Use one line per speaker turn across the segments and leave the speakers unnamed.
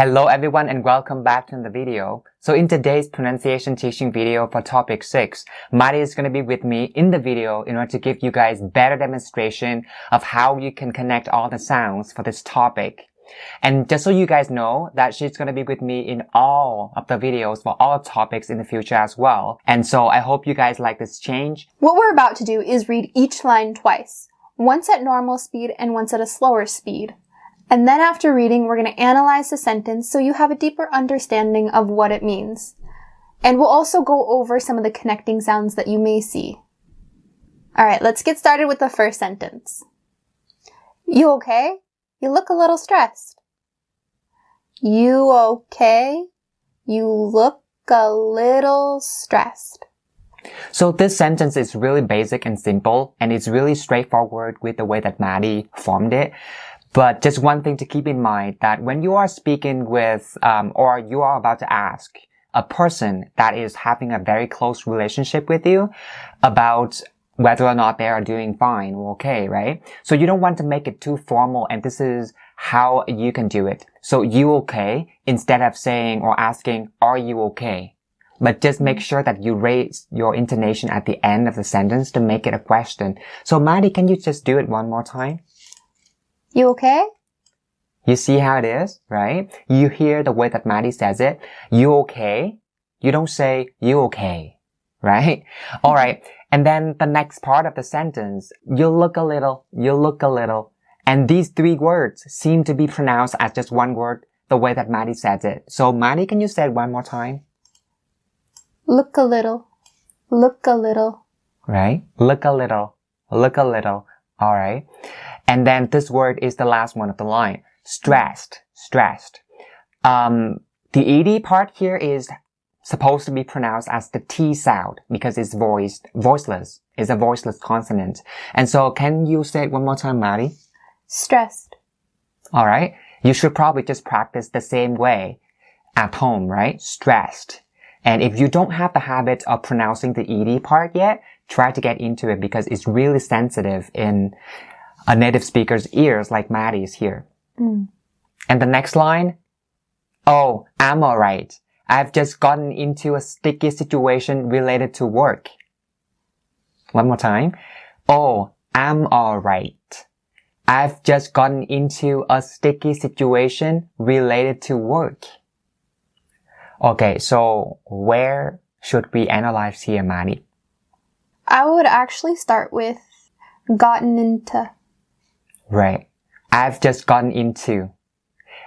Hello everyone and welcome back to the video. So in today's pronunciation teaching video for topic 6, Mari is going to be with me in the video in order to give you guys better demonstration of how you can connect all the sounds for this topic. And just so you guys know that she's going to be with me in all of the videos for all topics in the future as well. And so I hope you guys like this change.
What we're about to do is read each line twice, once at normal speed and once at a slower speed. And then after reading, we're going to analyze the sentence so you have a deeper understanding of what it means. And we'll also go over some of the connecting sounds that you may see. Alright, let's get started with the first sentence. You okay? You look a little stressed. You okay? You look a little stressed.
So this sentence is really basic and simple, and it's really straightforward with the way that Maddie formed it. But just one thing to keep in mind that when you are speaking with, or you are about to ask a person that is having a very close relationship with you about whether or not they are doing fine or okay, right? So you don't want to make it too formal, and this is how you can do it. So you okay, instead of saying or asking, are you okay? But just make sure that you raise your intonation at the end of the sentence to make it a question. So Maddie, can you just do it one more time?
You okay?
You see how it is, right? You hear the way that Maddie says it. You okay? You don't say, you okay, right? Alright. And then the next part of the sentence, you look a little, you look a little. And these three words seem to be pronounced as just one word, the way that Maddie says it. So Maddie, can you say it one more time?
Look a little, look a little.
Right? Look a little, look a little. Alright. And then this word is the last one of the line. Stressed, stressed. The ed part here is supposed to be pronounced as the T sound because it's voiceless. It's a voiceless consonant. And so can you say it one more time, Maddie?
Stressed.
Alright. You should probably just practice the same way at home, right? Stressed. And if you don't have the habit of pronouncing the ed part yet, try to get into it because it's really sensitive in a native speaker's ears like Maddie's here. And the next line, oh, I'm alright. I've just gotten into a sticky situation related to work. One more time. Oh, I'm alright. I've just gotten into a sticky situation related to work. Okay, so where should we analyze here, Maddie?
I would actually start with gotten into.
Right. I've just gotten into.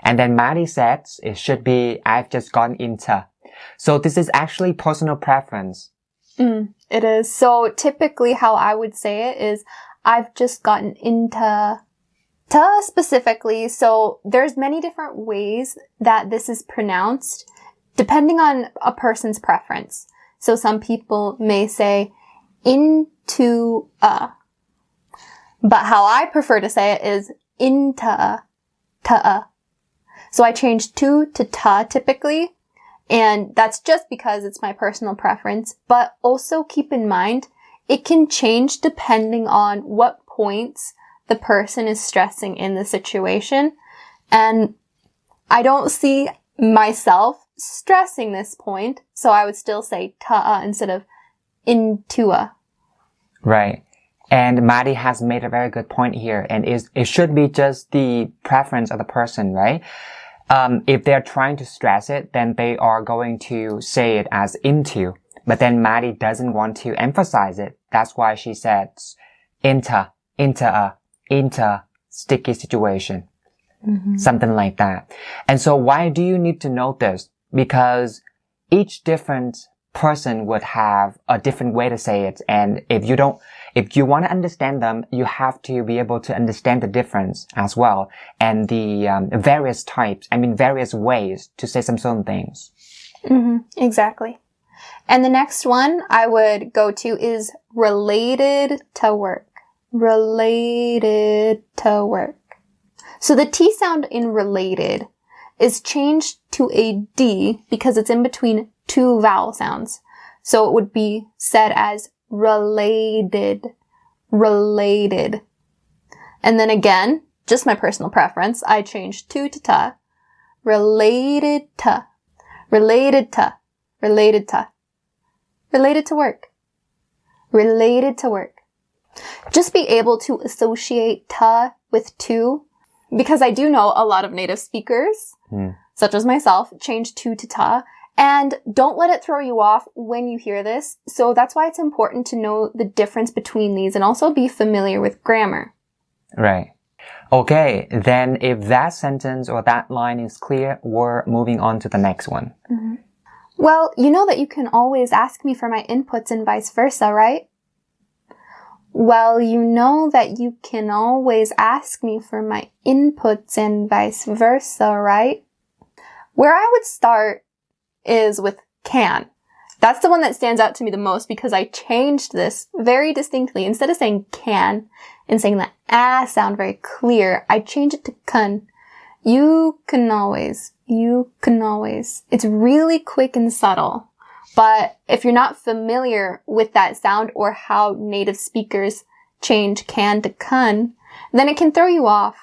And then Maddie says it should be I've just gotten into. So this is actually personal preference.
It is. So typically how I would say it is I've just gotten into specifically. So there's many different ways that this is pronounced depending on a person's preference. So some people may say into a. But how I prefer to say it is into ta. So I changed to ta typically, and that's just because it's my personal preference. But also keep in mind, it can change depending on what points the person is stressing in the situation. And I don't see myself stressing this point, so I would still say ta instead of into a.
Right. And Maddie has made a very good point here, and it should be just the preference of the person, right? If they're trying to stress it, then they are going to say it as into. But then Maddie doesn't want to emphasize it. That's why she says into sticky situation. Something like that. And so why do you need to know this? Because each different person would have a different way to say it, and if you want to understand them, you have to be able to understand the difference as well, and the various ways to say some certain things.
Exactly. And the next one I would go to is related to work. Related to work. So the T sound in related is changed to a D because it's in between two vowel sounds. So it would be said as related. Related. And then again, just my personal preference, I changed to ta. related to, related to, related to, related to work, related to work. Just be able to associate to with to, because I do know a lot of native speakers, such as myself, change to ta. And don't let it throw you off when you hear this. So that's why it's important to know the difference between these and also be familiar with grammar.
Right. Okay, then if that sentence or that line is clear, we're moving on to the next one.
Mm-hmm. Well, you know that you can always ask me for my inputs and vice versa, right? Well, you know that you can always ask me for my inputs and vice versa, right? Where I would start is with can. That's the one that stands out to me the most because I changed this very distinctly. Instead of saying can and saying the ah sound very clear, I changed it to kun. You can always. It's really quick and subtle. But if you're not familiar with that sound or how native speakers change can to kun, then it can throw you off.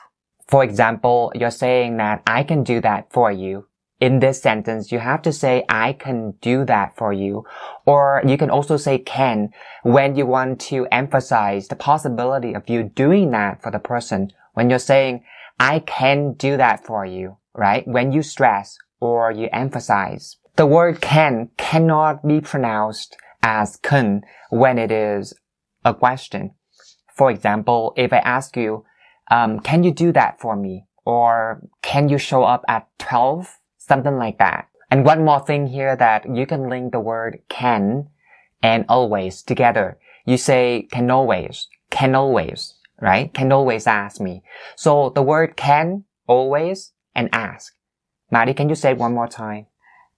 For example, you're saying that I can do that for you. In this sentence, you have to say, I can do that for you. Or you can also say can when you want to emphasize the possibility of you doing that for the person. When you're saying, I can do that for you, right? When you stress or you emphasize. The word can cannot be pronounced as kun when it is a question. For example, if I ask you, can you do that for me? Or can you show up at 12? Something like that. And one more thing here that you can link the word can and always together. You say can always, right? Can always ask me. So the word can, always, and ask. Maddie, can you say it one more time?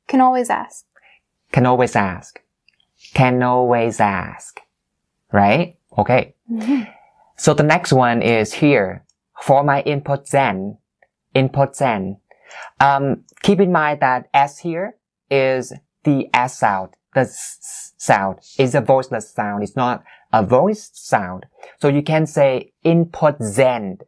Can always ask.
Can always ask. Can always ask. Right? Okay.
Mm-hmm.
So the next one is here. For my input zen. Keep in mind that S here is the S sound. The S sound is a voiceless sound. It's not a voiced sound. So you can say input zend.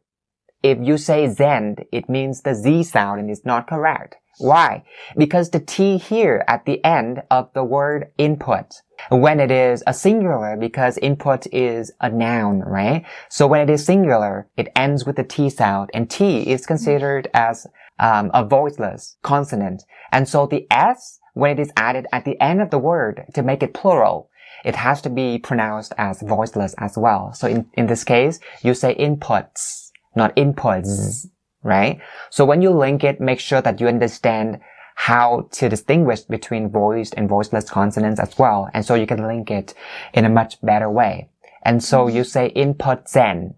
If you say zend, it means the Z sound and it's not correct. Why? Because the T here at the end of the word input, when it is a singular, because input is a noun, right? So when it is singular, it ends with the T sound, and T is considered as a voiceless consonant. And so the S, when it is added at the end of the word to make it plural, it has to be pronounced as voiceless as well. So in this case, you say inputs, not inputs, right? So when you link it, make sure that you understand how to distinguish between voiced and voiceless consonants as well. And so you can link it in a much better way. And so you say input zend.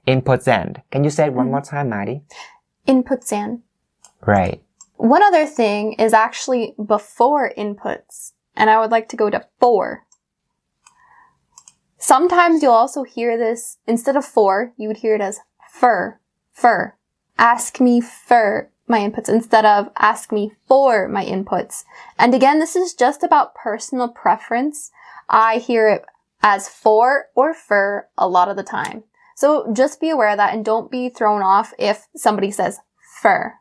Can you say it one more time, Maddie?
Input zend.
Right.
One other thing is actually before inputs, and I would like to go to for. Sometimes you'll also hear this, instead of for, you would hear it as fur. Ask me for my inputs instead of ask me for my inputs. And again, this is just about personal preference. I hear it as for or fur a lot of the time. So just be aware of that and don't be thrown off if somebody says fur.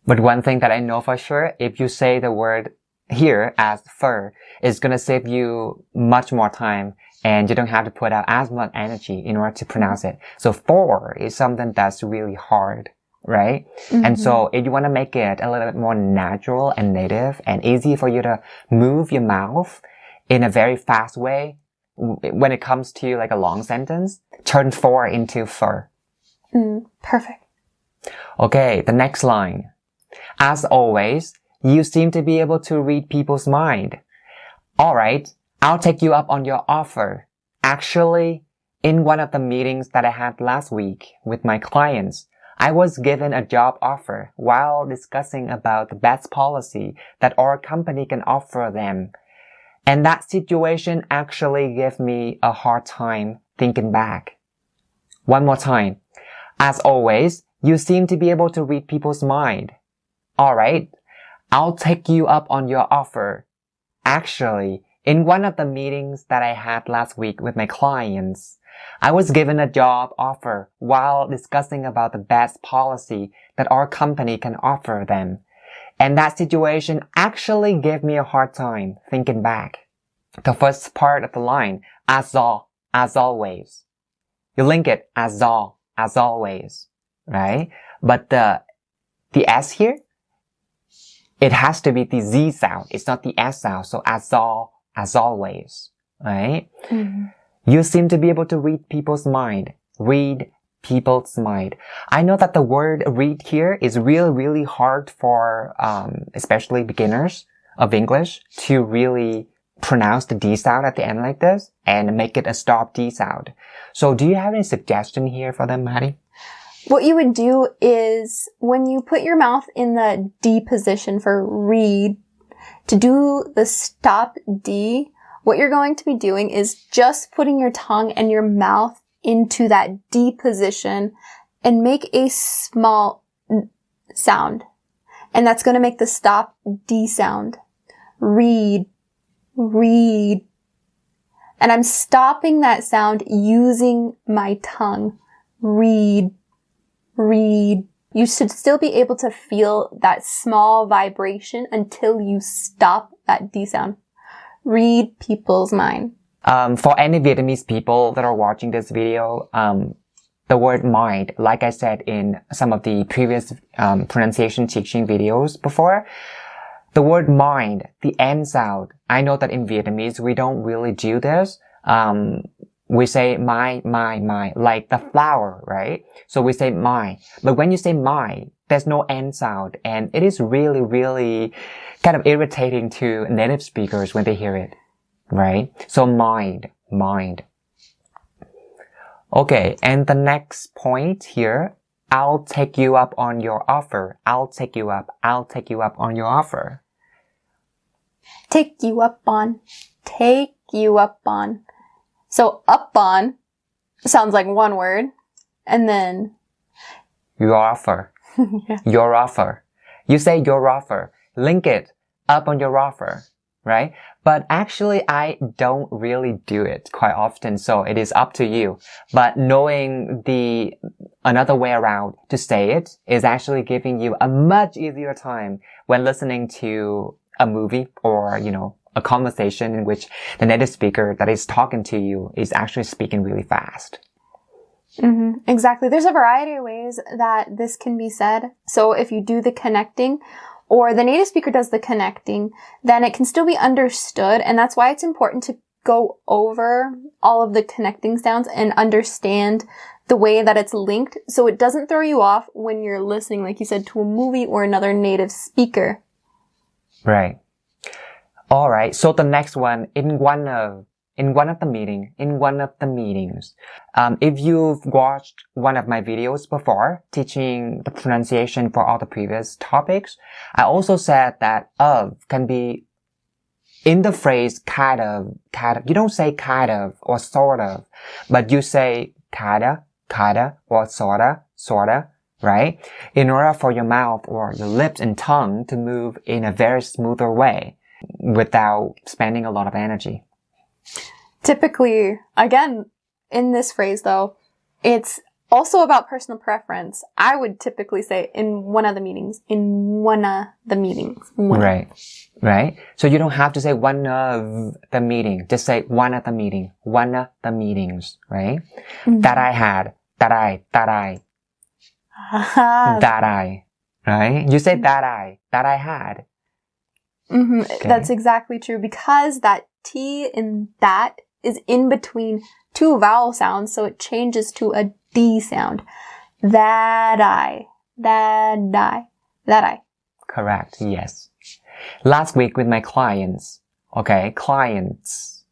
But one thing that I know for sure, if you say the word here as fur, it's going to save you much more time and you don't have to put out as much energy in order to pronounce it. So for is something that's really hard, right? Mm-hmm. And so if you want to make it a little bit more natural and native and easy for you to move your mouth in a very fast way, when it comes to like a long sentence, turn for into fur.
Perfect.
Okay, the next line. As always, you seem to be able to read people's mind. Alright, I'll take you up on your offer. Actually, in one of the meetings that I had last week with my clients, I was given a job offer while discussing about the best policy that our company can offer them. And that situation actually gave me a hard time thinking back. One more time. As always, you seem to be able to read people's mind. Alright, I'll take you up on your offer. Actually, in one of the meetings that I had last week with my clients, I was given a job offer while discussing about the best policy that our company can offer them. And that situation actually gave me a hard time thinking back. The first part of the line, as always. You link it, as always, right? But the S here, it has to be the Z sound. It's not the S sound. So as always, right? Mm-hmm. You seem to be able to read people's mind. Read people's mind. I know that the word read here is really, really hard for, especially beginners of English to really pronounce the D sound at the end like this and make it a stop D sound. So do you have any suggestion here for them, Maddie?
What you would do is when you put your mouth in the D position for read, to do the stop D, what you're going to be doing is just putting your tongue and your mouth into that D position and make a small sound. And that's going to make the stop D sound. Read, read. And I'm stopping that sound using my tongue. Read, read. You should still be able to feel that small vibration until you stop that D sound. Read people's mind.
For any Vietnamese people that are watching this video, the word mind, like I said in some of the previous pronunciation teaching videos before, the word mind, the N sound, I know that in Vietnamese we don't really do this. We say my, like the flower, right? So we say my. But when you say my, there's no N sound. And it is really, really kind of irritating to native speakers when they hear it, right? So mind. Okay, and the next point here, I'll take you up on your offer. I'll take you up on your offer.
Take you up on. So up on sounds like one word, and then
your offer.
Yeah.
Your offer. You say your offer. Link it up on your offer, right? But actually, I don't really do it quite often, so it is up to you. But knowing another way around to say it is actually giving you a much easier time when listening to a movie or, a conversation in which the native speaker that is talking to you is actually speaking really fast.
Mm-hmm. Exactly. There's a variety of ways that this can be said. So if you do the connecting or the native speaker does the connecting, then it can still be understood. And that's why it's important to go over all of the connecting sounds and understand the way that it's linked so it doesn't throw you off when you're listening, like you said, to a movie or another native speaker.
Right. All right. So the next one, in one of the meetings, if you've watched one of my videos before teaching the pronunciation for all the previous topics, I also said that of can be in the phrase kind of. You don't say kind of or sort of, but you say kinda, or sorta, right? In order for your mouth or your lips and tongue to move in a very smoother way without spending a lot of energy.
Typically, again, in this phrase though, it's also about personal preference. I would typically say in one of the meetings.
Right. So you don't have to say one of the meeting. Just say one of the meetings, right? Mm-hmm. That I had, that I, right? You say that I had.
Mm-hmm. Okay. That's exactly true because that T in that is in between two vowel sounds, so it changes to a D sound. That I.
Correct, yes. Last week with my clients, clients.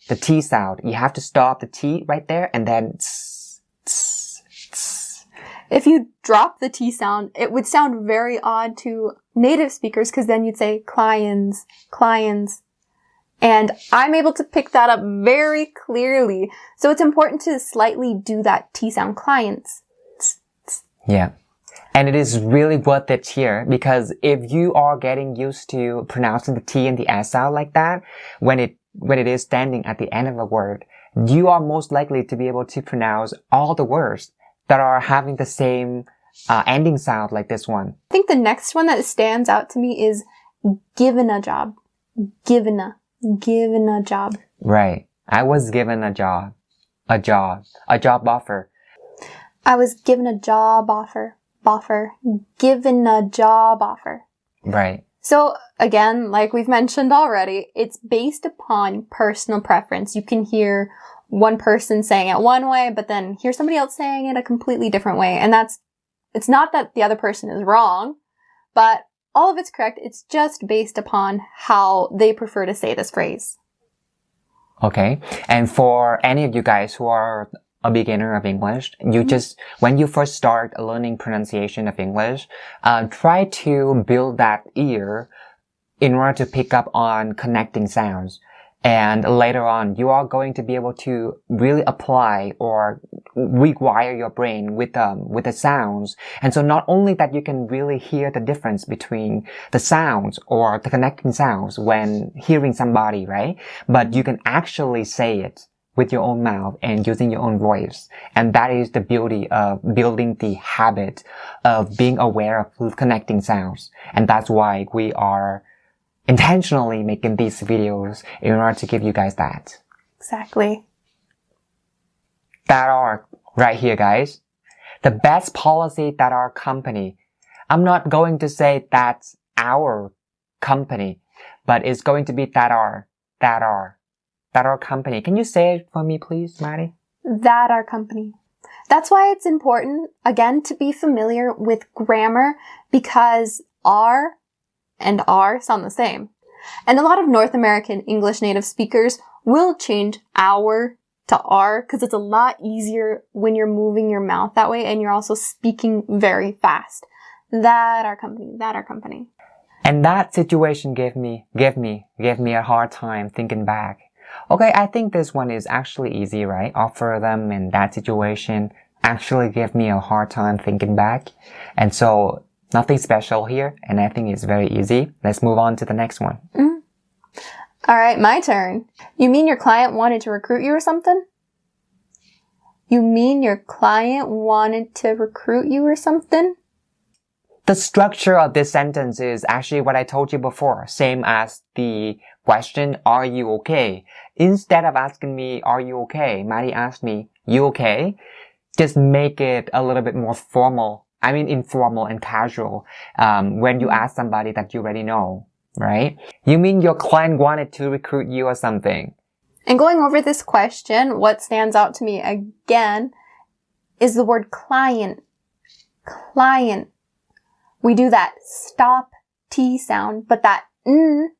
The T sound, you have to stop the T right there and then
If you drop the T sound, it would sound very odd to native speakers because then you'd say clients. And I'm able to pick that up very clearly. So it's important to slightly do that T sound, clients.
Yeah. And it is really worth it here because if you are getting used to pronouncing the T and the S sound like that, when it is standing at the end of a word, you are most likely to be able to pronounce all the words that are having the same ending sound like this one.
I think the next one that stands out to me is given a job. Given a job.
Right. I was given a job offer.
I was given a job offer. Given a job offer.
Right.
So again, like we've mentioned already, it's based upon personal preference. You can hear one person saying it one way, but then hear somebody else saying it a completely different way. And it's not that the other person is wrong, but all of it's correct. It's just based upon how they prefer to say this phrase.
Okay. And for any of you guys who are a beginner of English, when you first start learning pronunciation of English, try to build that ear in order to pick up on connecting sounds. And later on, you are going to be able to really apply or rewire your brain with the sounds. And so not only that you can really hear the difference between the sounds or the connecting sounds when hearing somebody, right? But you can actually say it with your own mouth and using your own voice. And that is the beauty of building the habit of being aware of connecting sounds. And that's why we are intentionally making these videos in order to give you guys that.
Exactly.
That are right here, guys. The best policy that our company. I'm not going to say that's our company, but it's going to be that our company. Can you say it for me, please, Maddie?
That our company. That's why it's important, again, to be familiar with grammar, because our and R sound the same. And a lot of North American English native speakers will change our to R because it's a lot easier when you're moving your mouth that way and you're also speaking very fast. That our company.
And that situation gave me a hard time thinking back. Okay, I think this one is actually easy, right? Offer them in that situation actually gave me a hard time thinking back. And so nothing special here, and I think it's very easy. Let's move on to the next one.
All right, my turn. You mean your client wanted to recruit you or something? You mean your client wanted to recruit you or something?
The structure of this sentence is actually what I told you before, same as the question, are you okay? Instead of asking me, are you okay? Maddie asked me, you okay? Just make it a little bit more formal. I mean, informal and casual, when you ask somebody that you already know, right? You mean your client wanted to recruit you or something?
And going over this question, what stands out to me again is the word client. Client. We do that stop T sound, but that N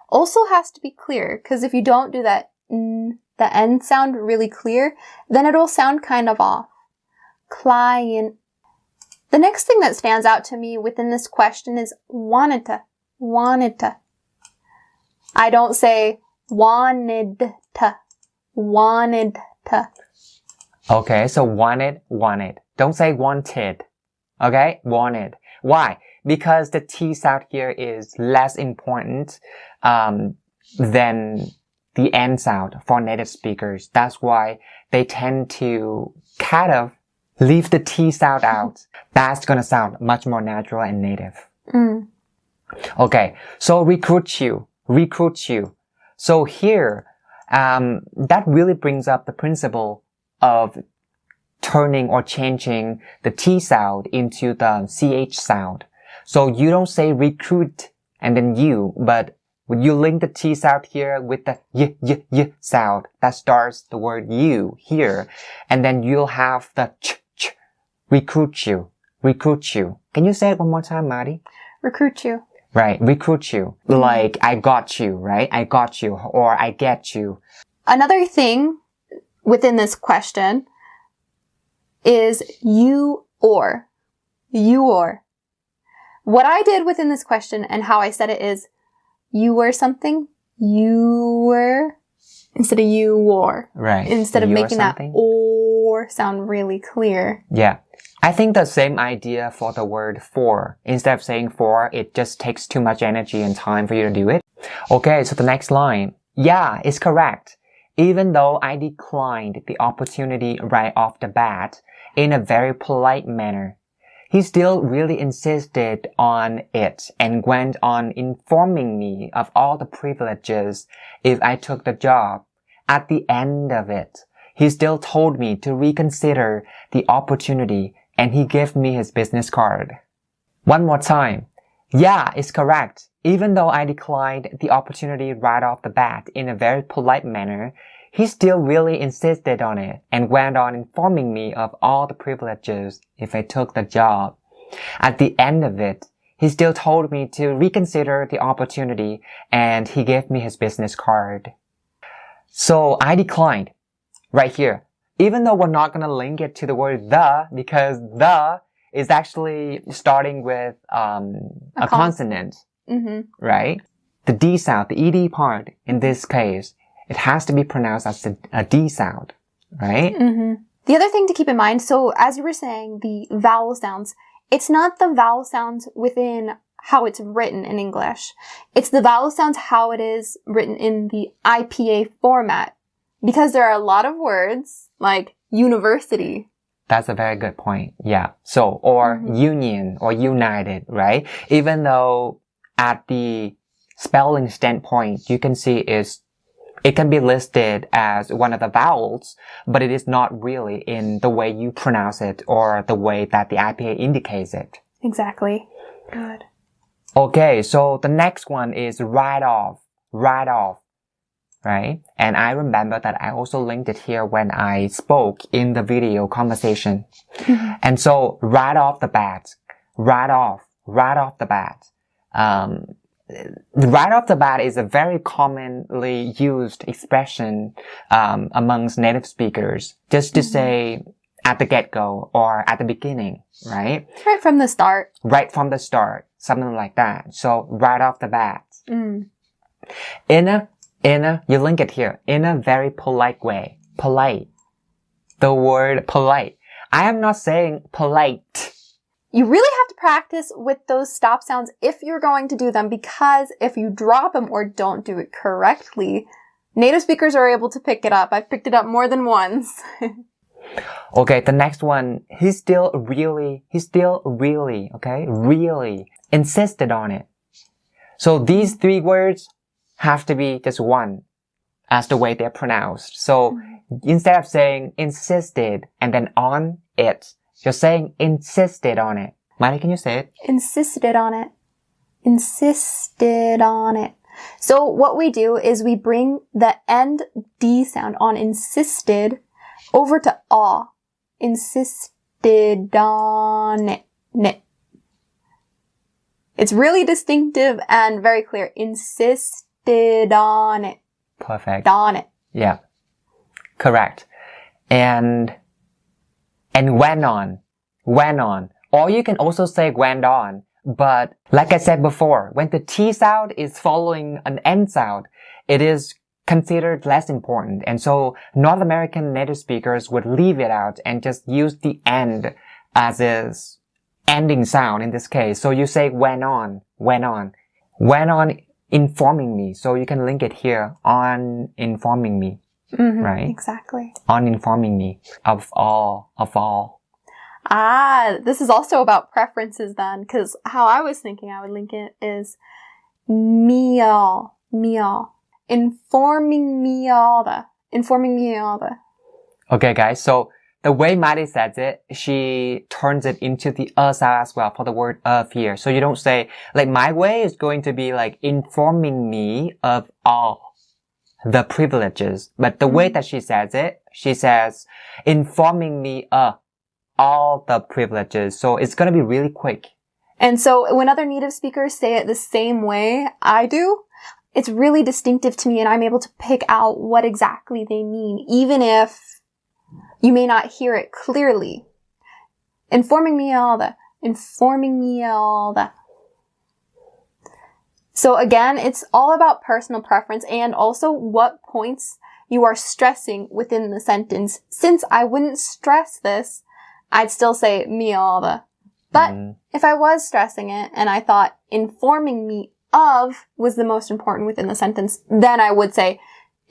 also has to be clear, because if you don't do that N, the N sound really clear, then it'll sound kind of off. Client. The next thing that stands out to me within this question is wanted to. Wanted to. I don't say wanted to. Wanted to.
Okay, so wanted. Don't say wanted. Okay? Wanted. Why? Because the T sound here is less important than the N sound for native speakers. That's why they tend to kind of leave the T sound out. That's gonna sound much more natural and native. Okay, so recruit you. So here, that really brings up the principle of turning or changing the T sound into the CH sound. So you don't say recruit and then you, but when you link the T sound here with the y sound, that starts the word you here. And then you'll have the ch. Recruit you. Can you say it one more time, Maddie?
Recruit you.
Right, recruit you. Like, I got you, right? I got you, or I get you.
Another thing within this question is you or. What I did within this question and how I said it is, you were something, you were, instead of you wore.
Right.
Instead of making that or sound really clear.
Yeah. I think the same idea for the word for. Instead of saying for, it just takes too much energy and time for you to do it. Okay, so the next line. Yeah, it's correct. Even though I declined the opportunity right off the bat in a very polite manner. he still really insisted on it and went on informing me of all the privileges if I took the job. At the end of it, he still told me to reconsider the opportunity and he gave me his business card. One more time. Yeah, it's correct. Even though I declined the opportunity right off the bat in a very polite manner, he still really insisted on it and went on informing me of all the privileges if I took the job. At the end of it, he still told me to reconsider the opportunity and he gave me his business card. So I declined right here. Even though we're not going to link it to the word the because the is actually starting with a consonant, right? The D sound, the ED part in this case, it has to be pronounced as a D sound, right?
The other thing to keep in mind, so as you were saying, the vowel sounds, it's not the vowel sounds within how it's written in English. It's the vowel sounds how it is written in the IPA format. Because there are a lot of words like university.
That's a very good point. Yeah. So, or union or united, right? Even though at the spelling standpoint, you can see it can be listed as one of the vowels, but it is not really in the way you pronounce it or the way that the IPA indicates it.
Exactly. Good.
Okay, so the next one is right off, right? And I remember that I also linked it here when I spoke in the video conversation. And so right off the bat, right off the bat, right off the bat is a very commonly used expression amongst native speakers, just to say at the get-go or at the beginning, right?
Right from the start.
Right from the start, something like that. So right off the bat. You link it here, in a very polite way. Polite. The word polite. I am not saying polite.
You really have to practice with those stop sounds if you're going to do them, because if you drop them or don't do it correctly, native speakers are able to pick it up. I've picked it up more than once.
Okay, the next one, he still really insisted on it. So these three words have to be just one as the way they're pronounced. So instead of saying insisted and then on it, you're saying insisted on it. Miley, can you say it?
Insisted on it. Insisted on it. So what we do is we bring the end D sound on insisted over to aw. Insisted on it. It's really distinctive and very clear. Insisted on it.
Perfect.
On it.
Yeah. Correct. And went on. Or you can also say went on. But like I said before, when the T sound is following an N sound, it is considered less important. And so North American native speakers would leave it out and just use the end as is ending sound in this case. So you say went on informing me. So you can link it here on informing me, right?
Exactly.
On informing me of all.
Ah, this is also about preferences then, because how I was thinking I would link it is meal. Informing me all the.
Okay, guys. So the way Maddie says it, she turns it into the sound as well for the word of here. So you don't say, like my way is going to be like informing me of all the privileges. But the way that she says it, she says informing me of all the privileges. So it's going to be really quick.
And so when other native speakers say it the same way I do, it's really distinctive to me and I'm able to pick out what exactly they mean, even if you may not hear it clearly. Informing me all the. So again, it's all about personal preference and also what points you are stressing within the sentence. Since I wouldn't stress this, I'd still say me all the. But if I was stressing it and I thought informing me of was the most important within the sentence, then I would say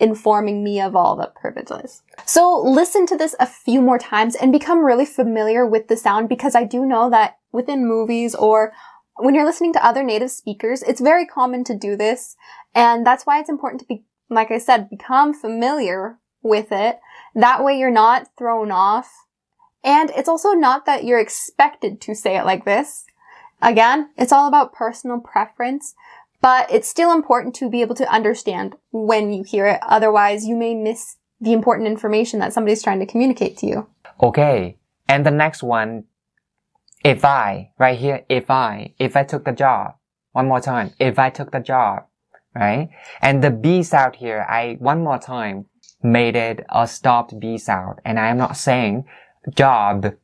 informing me of all the privileges. So listen to this a few more times and become really familiar with the sound, because I do know that within movies or when you're listening to other native speakers, it's very common to do this. And that's why it's important to be, like I said, become familiar with it. That way you're not thrown off. And it's also not that you're expected to say it like this. Again, it's all about personal preference, but it's still important to be able to understand when you hear it. Otherwise, you may miss the important information that somebody's trying to communicate to you.
Okay. And the next one, if I, right here, if I took the job. One more time. If I took the job, right? And the B sound here, one more time, made it a stopped B sound. And I am not saying job,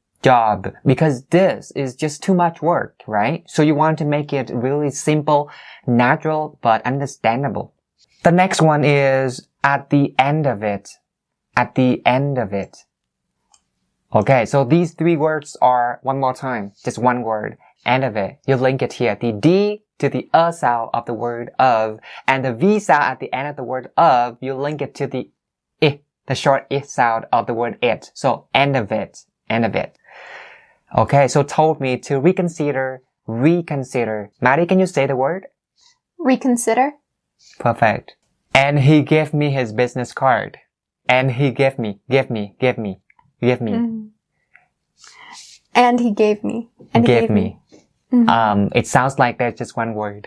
because this is just too much work, right? So you want to make it really simple, natural, but understandable. The next one is at the end of it. At the end of it. Okay, so these three words are, one more time, just one word, end of it. You link it here. The D to the sound of the word of, and the V sound at the end of the word of, you link it to the I, the short I sound of the word it. So end of it, end of it. Okay, so told me to reconsider. Maddie, can you say the word?
Reconsider.
Perfect. And he gave me his business card. And he gave me.
Mm-hmm. And he gave me. And he
gave me. Mm-hmm. It sounds like there's just one word,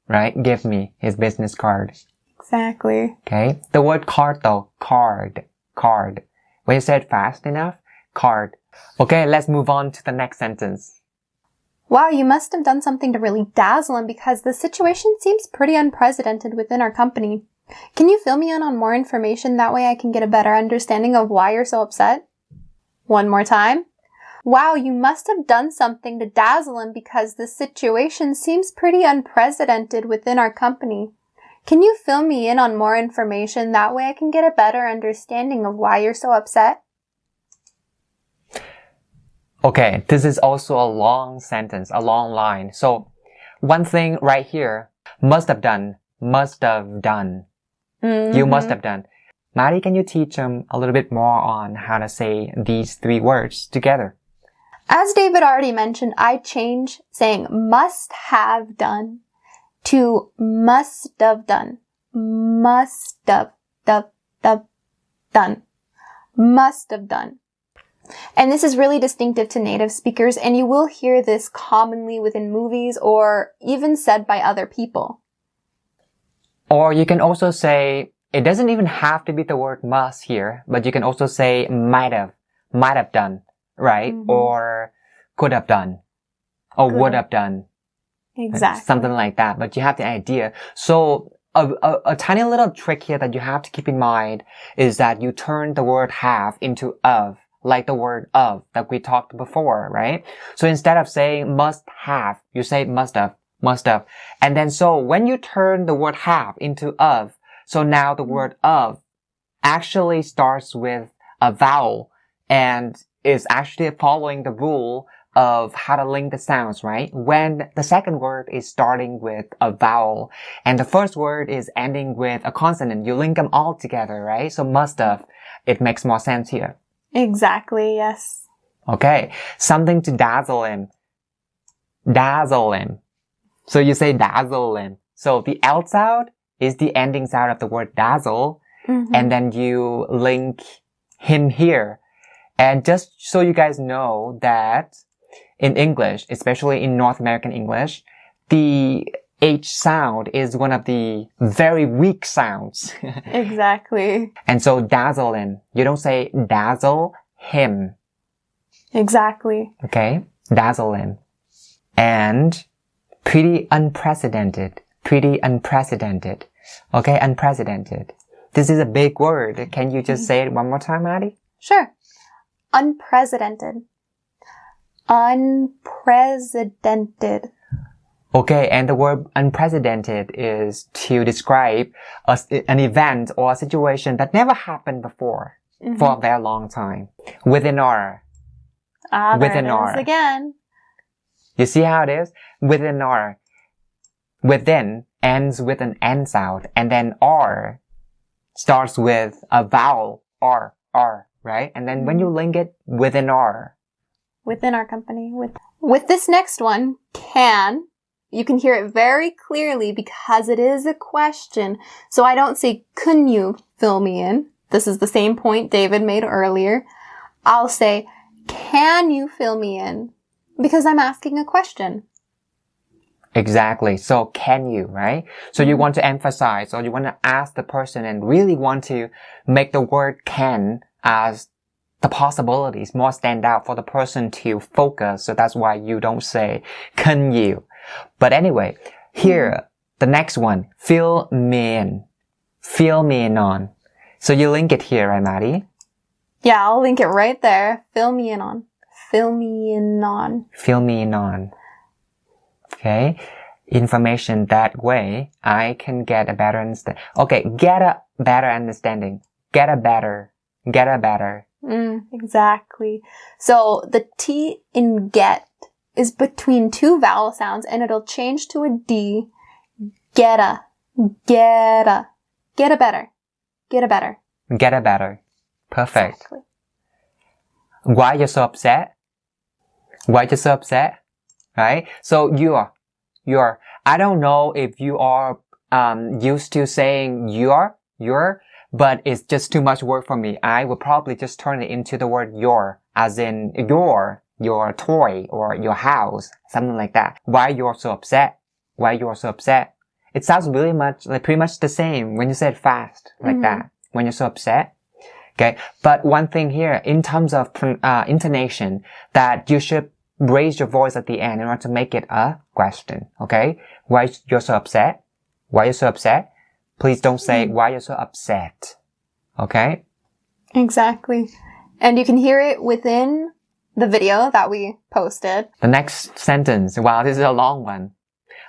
right? Give me his business card.
Exactly.
Okay. The word card though, card. When you say it fast enough, card. Okay, let's move on to the next sentence.
Wow, you must have done something to really dazzle him, because the situation seems pretty unprecedented within our company. Can you fill me in on more information? That way I can get a better understanding of why you're so upset. One more time. Wow, you must have done something to dazzle him, because the situation seems pretty unprecedented within our company. Can you fill me in on more information? That way I can get a better understanding of why you're so upset.
Okay, this is also a long sentence, a long line. So, one thing right here, must have done. Mm-hmm. You must have done. Maddie, can you teach them a little bit more on how to say these three words together?
As David already mentioned, I changed saying must have done to must have done. Must have done. Must have done. And this is really distinctive to native speakers, and you will hear this commonly within movies or even said by other people.
Or you can also say, it doesn't even have to be the word must here, but you can also say might have done, right? Mm-hmm. Or could have done, or would have done.
Exactly.
Something like that, but you have the idea. So a tiny little trick here that you have to keep in mind is that you turn the word have into of, like the word of that we talked before, right? So instead of saying must have, you say must have. And then so when you turn the word have into of, so now the word of actually starts with a vowel and is actually following the rule of how to link the sounds, right? When the second word is starting with a vowel and the first word is ending with a consonant, you link them all together, right? So must have, it makes more sense here.
Exactly, yes.
Okay, something to dazzle him. So you say dazzle him. So the L sound is the ending sound of the word dazzle. Mm-hmm. And then you link him here. And just so you guys know that in English, especially in North American English, the H sound is one of the very weak sounds.
Exactly.
And so dazzle him. You don't say dazzle him.
Exactly.
Okay? Dazzle him. And pretty unprecedented. Okay? Unprecedented. This is a big word. Can you just say it one more time, Maddie?
Sure. Unprecedented.
Okay, and the word unprecedented is to describe an event or a situation that never happened before for a very long time. Within R.
Within R. Again.
You see how it is? Within Within ends with an N sound, and then R starts with a vowel, R, right? And then when you link it with an R.
Within our company. With this next one, can, you can hear it very clearly because it is a question. So I don't say, can you fill me in? This is the same point David made earlier. I'll say, can you fill me in? Because I'm asking a question.
Exactly. So can you, right? So you want to emphasize or you want to ask the person and really want to make the word can as the possibilities more stand out for the person to focus. So that's why you don't say, can you? But anyway, here, the next one, fill me in. Fill me in on. So you link it here, right, Maddie?
Yeah, I'll link it right there. Fill me in on. Fill me in on.
Fill me in on. Okay. Information that way, I can get a better understanding. Okay. Get a better understanding. Get a better.
Exactly. So the T in get is between two vowel sounds and it'll change to a D. Get a better.
Perfect.
Exactly.
Why you're so upset? Right? So you're, I don't know if you are, used to saying your, but it's just too much work for me. I would probably just turn it into the word your, as in your toy or your house, something like that. Why you're so upset? It sounds really much, like pretty much the same when you say it fast, like that. When you're so upset. Okay. But one thing here, in terms of, intonation, that you should raise your voice at the end in order to make it a question. Okay. Why you're so upset? Please don't say why you're so upset. Okay?
Exactly. And you can hear it within the video that we posted.
The next sentence. Wow, this is a long one.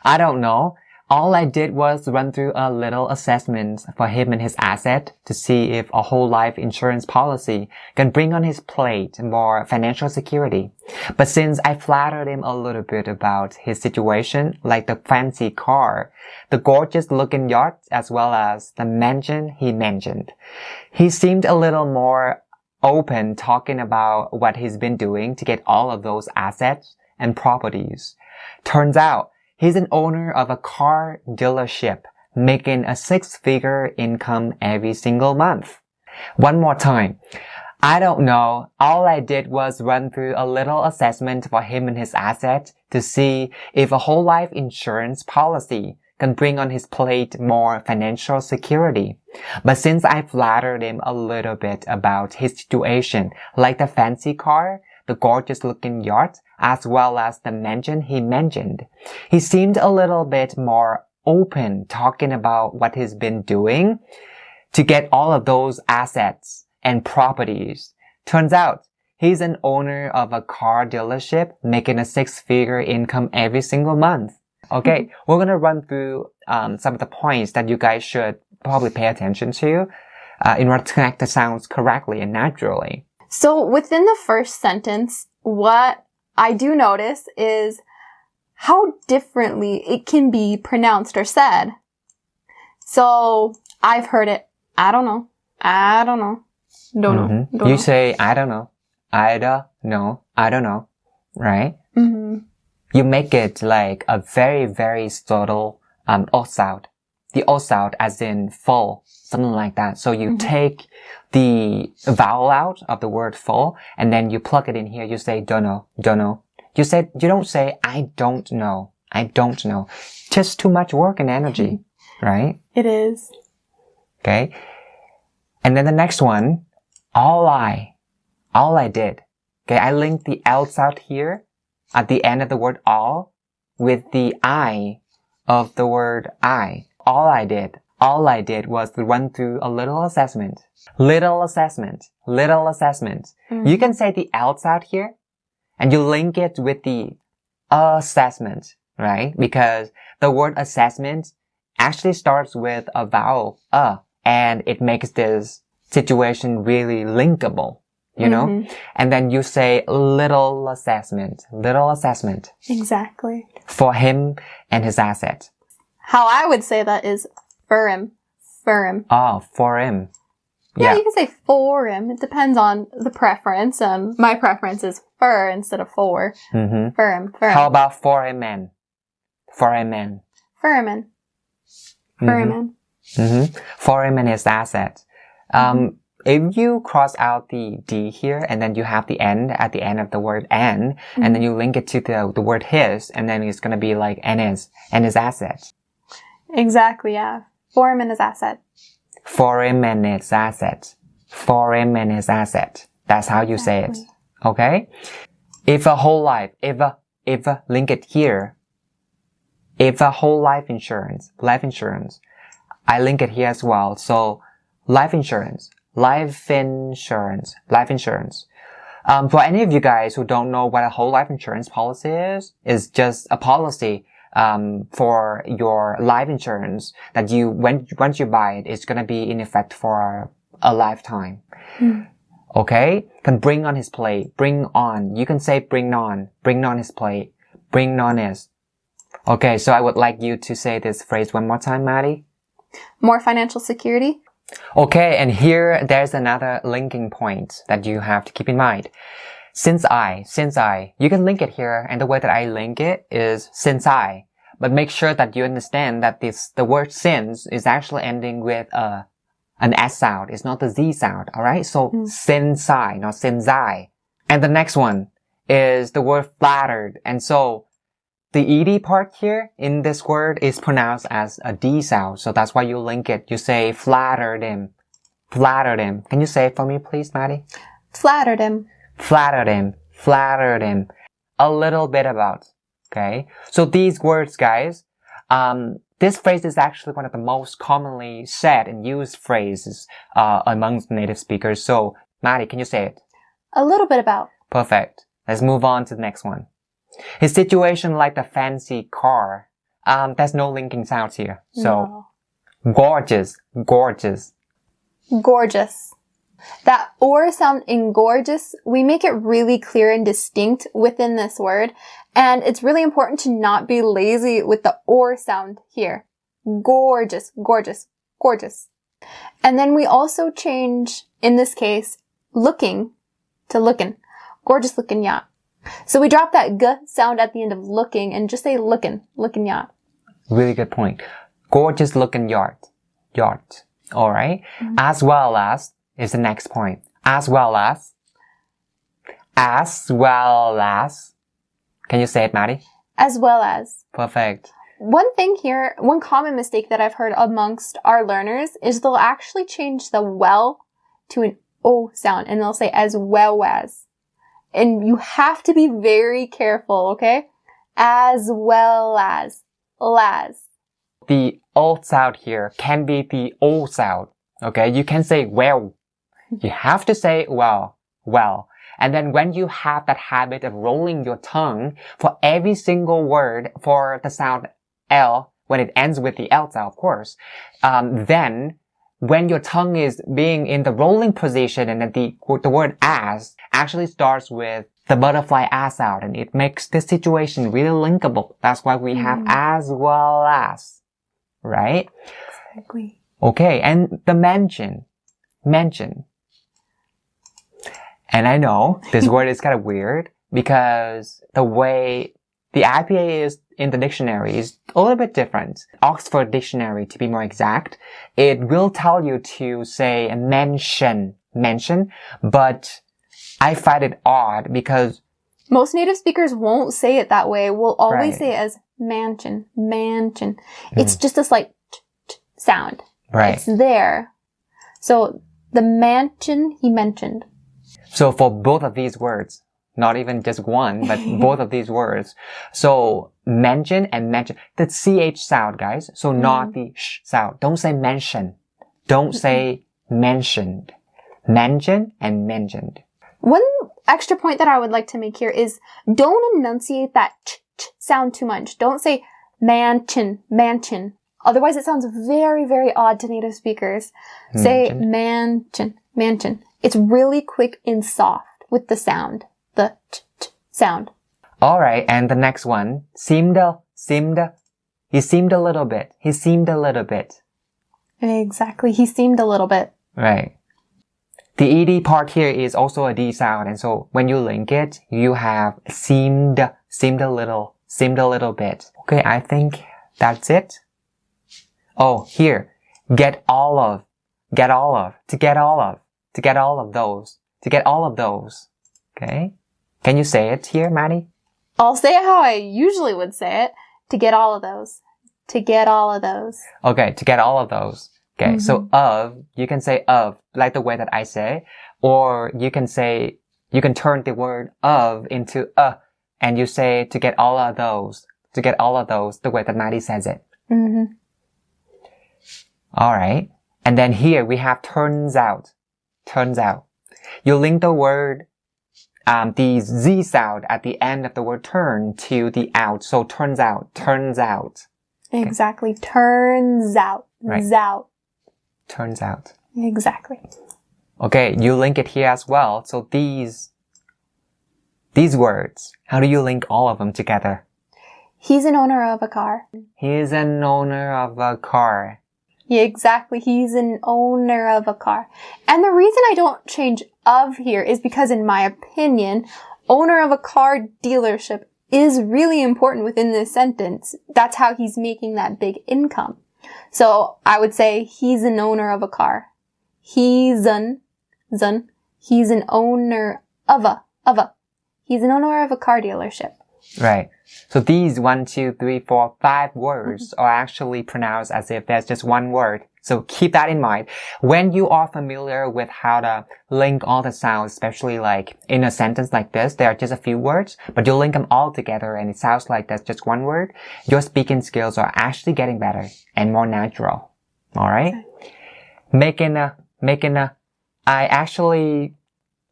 I don't know. All I did was run through a little assessment for him and his asset to see if a whole life insurance policy can bring on his plate more financial security. But since I flattered him a little bit about his situation, like the fancy car, the gorgeous looking yacht, as well as the mansion he mentioned, he seemed a little more open talking about what he's been doing to get all of those assets and properties. Turns out, he's an owner of a car dealership, making a 6-figure income every single month. One more time. I don't know. All I did was run through a little assessment for him and his assets to see if a whole life insurance policy can bring on his plate more financial security. But since I flattered him a little bit about his situation, like the fancy car, the gorgeous looking yacht, as well as the mansion he mentioned, he seemed a little bit more open talking about what he's been doing to get all of those assets and properties. Turns out, he's an owner of a car dealership making a 6-figure income every single month. Okay, we're gonna run through some of the points that you guys should probably pay attention to in order to connect the sounds correctly and naturally.
So within the first sentence, what I do notice is how differently it can be pronounced or said. So I've heard it, I don't know. Don't know.
You say, I don't know, right? You make it like a very, very subtle, O sound. The O sound as in full, something like that. So you take the vowel out of the word full and then you plug it in here. You say, don't know. You don't say, I don't know. Just too much work and energy, right?
It is.
Okay. And then the next one, all I did. Okay. I linked the L sound here at the end of the word all with the I of the word I. All I did was to run through a little assessment. Little assessment. You can say the L sound here and you link it with the assessment, right? Because the word assessment actually starts with a vowel, and it makes this situation really linkable. You know? And then you say little assessment.
Exactly.
For him and his asset.
How I would say that is for him. firm.
Oh, for him.
Yeah, you can say for him. It depends on the preference. My preference is for instead of for.
Mm-hmm.
Firm.
How about for a man? For a man.
Furman. Furman.
Mm-hmm. For a man is asset. If you cross out the D here and then you have the N at the end of the word N and then you link it to the word his and then it's going to be like N is asset.
Exactly, yeah. Foreman is asset.
For a man is asset. For a man is asset. That's how you say it. Okay? If a whole life, if a link it here. If a whole life insurance, I link it here as well. So life insurance. For any of you guys who don't know what a whole life insurance policy is just a policy for your life insurance that once you buy it, it's gonna be in effect for a lifetime. Okay? Can bring on his plate, bring on. You can say bring on his plate, bring on his. Okay, so I would like you to say this phrase one more time, Maddie.
More financial security.
Okay, and here there's another linking point that you have to keep in mind. Since I, you can link it here, and the way that I link it is since I. But make sure that you understand that the word since is actually ending with an S sound. It's not the Z sound, alright? So since I, not since I. And the next one is the word flattered. And so the ED part here in this word is pronounced as a D sound. So that's why you link it. You say flattered him. Flattered him. Can you say it for me, please, Maddie?
Flattered him.
Flattered him. Flattered him. A little bit about. Okay? So these words, guys, this phrase is actually one of the most commonly said and used phrases amongst native speakers. So, Maddie, can you say it?
A little bit about.
Perfect. Let's move on to the next one. His situation like the fancy car. There's no linking sounds here. So, gorgeous.
Gorgeous. That or sound in gorgeous, we make it really clear and distinct within this word. And it's really important to not be lazy with the or sound here. Gorgeous. And then we also change, in this case, looking to lookin'. Gorgeous looking yacht. So we drop that g sound at the end of looking and just say lookin' yacht.
Really good point. Gorgeous looking yacht. Alright? As well as is the next point. As well as. Can you say it, Maddie?
As well as.
Perfect.
One thing here, one common mistake that I've heard amongst our learners is they'll actually change the well to an O sound and they'll say as well as. And you have to be very careful, okay? As well as. The
O sound here can be the O sound, okay? You can say well. You have to say well. And then when you have that habit of rolling your tongue for every single word for the sound L, when it ends with the L sound, of course, then when your tongue is being in the rolling position and then the word as actually starts with the butterfly as sound and it makes this situation really linkable. That's why we have as well as, right?
Exactly.
Okay, and the mention. And I know this word is kind of weird because the way the IPA is in the dictionary is a little bit different. Oxford Dictionary, to be more exact, it will tell you to say mention, but I find it odd because
most native speakers won't say it that way. We'll always say it as mansion. It's just a slight sound.
Right.
It's there. So the mansion he mentioned.
So for both of these words, not even just one, but both of these words. So mention and mention, the CH sound, guys. So not the sh sound. Don't say mention. Don't say mentioned. Mention and mentioned.
One extra point that I would like to make here is don't enunciate that ch sound too much. Don't say mansion. Otherwise it sounds very, very odd to native speakers. Say mansion. It's really quick and soft with the sound. The ch sound.
Alright, and the next one. He seemed a little bit.
Exactly. He seemed a little bit.
Right. The ed part here is also a D sound, and so when you link it, you have seemed a little bit. Okay, I think that's it. Oh, here. Get all of, to get all of those. Okay? Can you say it here, Maddie?
I'll say it how I usually would say it. To get all of those. To get all of those.
Okay, to get all of those. Okay, so of, you can say of, like the way that I say, or you can turn the word of into and you say to get all of those, the way that Maddie says it. Alright, and then here we have turns out. You link the word, the Z sound at the end of the word turn to the out, so turns out.
Exactly, okay. Turns out.
Right.
Zout.
Turns out.
Exactly.
Okay, you link it here as well. So these words, how do you link all of them together?
He's an owner of a car.
He's an owner of a car.
Yeah, exactly. He's an owner of a car. And the reason I don't change of here is because, in my opinion, owner of a car dealership is really important within this sentence. That's how he's making that big income. So I would say he's an owner of a car. He's an owner of a. He's an owner of a car dealership.
Right. So these 1, 2, 3, 4, 5 words are actually pronounced as if there's just one word. So keep that in mind. When you are familiar with how to link all the sounds, especially like in a sentence like this, there are just a few words, but you link them all together and it sounds like that's just one word, your speaking skills are actually getting better and more natural. Alright? Making a, I actually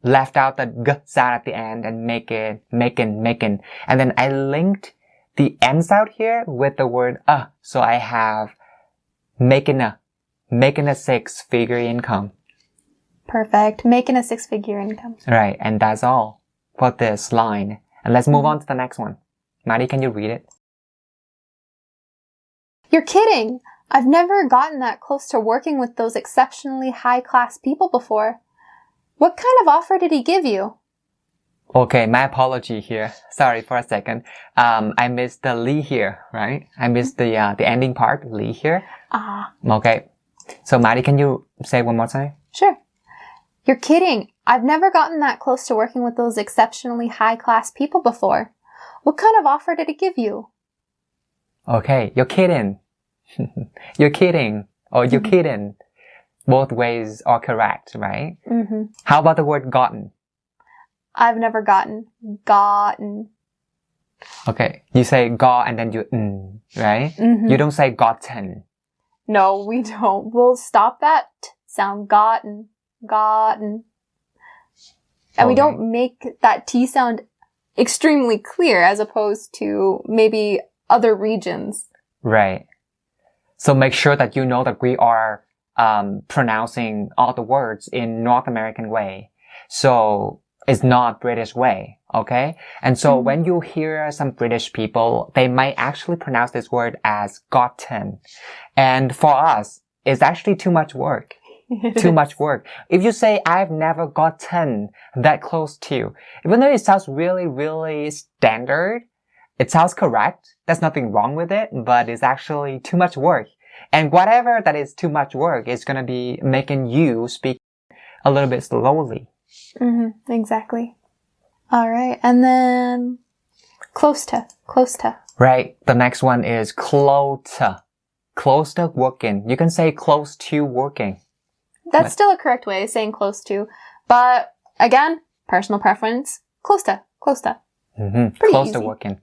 left out the g sound at the end and making. And then I linked the end sound here with the word so I have making a 6-figure income.
Perfect. Making a 6-figure income.
Right, and that's all for this line. And let's move on to the next one. Maddie, can you read it?
You're kidding! I've never gotten that close to working with those exceptionally high-class people before. What kind of offer did he give you?
Okay, my apology here. Sorry for a second. I missed the li here, right? I missed the ending part, li here. Okay. So Maddie, can you say one more time?
Sure. You're kidding. I've never gotten that close to working with those exceptionally high-class people before. What kind of offer did he give you?
Okay, you're kidding. You're kidding. Or you're kidding. Both ways are correct, right? How about the word gotten?
I've never gotten. Gotten.
Okay, you say got and then you right? You don't say gotten.
No, we don't. We'll stop that sound. Gotten. Gotten. And we don't make that T sound extremely clear as opposed to maybe other regions.
Right. So make sure that you know that we are pronouncing all the words in North American way. So it's not British way, okay? And so when you hear some British people, they might actually pronounce this word as gotten. And for us, it's actually too much work. Too much work. If you say, I've never gotten that close to, even though it sounds really, really standard, it sounds correct. There's nothing wrong with it, but it's actually too much work. And whatever that is too much work is going to be making you speak a little bit slowly.
Exactly. All right. And then close to.
Right. The next one is close to working. You can say close to working.
That's still a correct way of saying close to. But again, personal preference, close to.
Close
easy.
to working.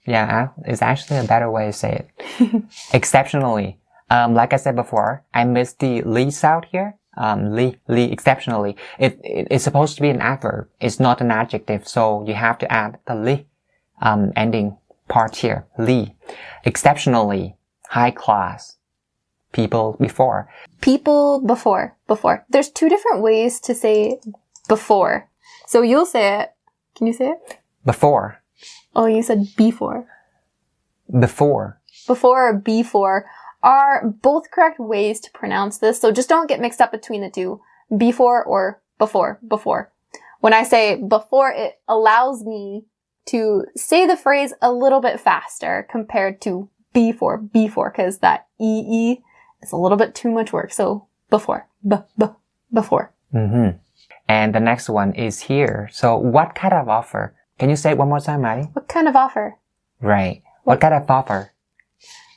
Yeah, it's actually a better way to say it. Exceptionally. Like I said before, I missed the li sound here. Li, exceptionally. It's supposed to be an adverb. It's not an adjective, so you have to add the li, ending part here. Li. Exceptionally. High class. People before.
People before. There's two different ways to say before. So you'll say it. Can you say it?
Before.
Oh, you said before.
Before.
Before or before are both correct ways to pronounce this. So just don't get mixed up between the two. Before or before, before. When I say before, it allows me to say the phrase a little bit faster compared to before, because that ee is a little bit too much work. So before, before.
Mm-hmm. And the next one is here. So what kind of offer? Can you say it one more time, Maddie?
What kind of offer?
Right. What kind of offer?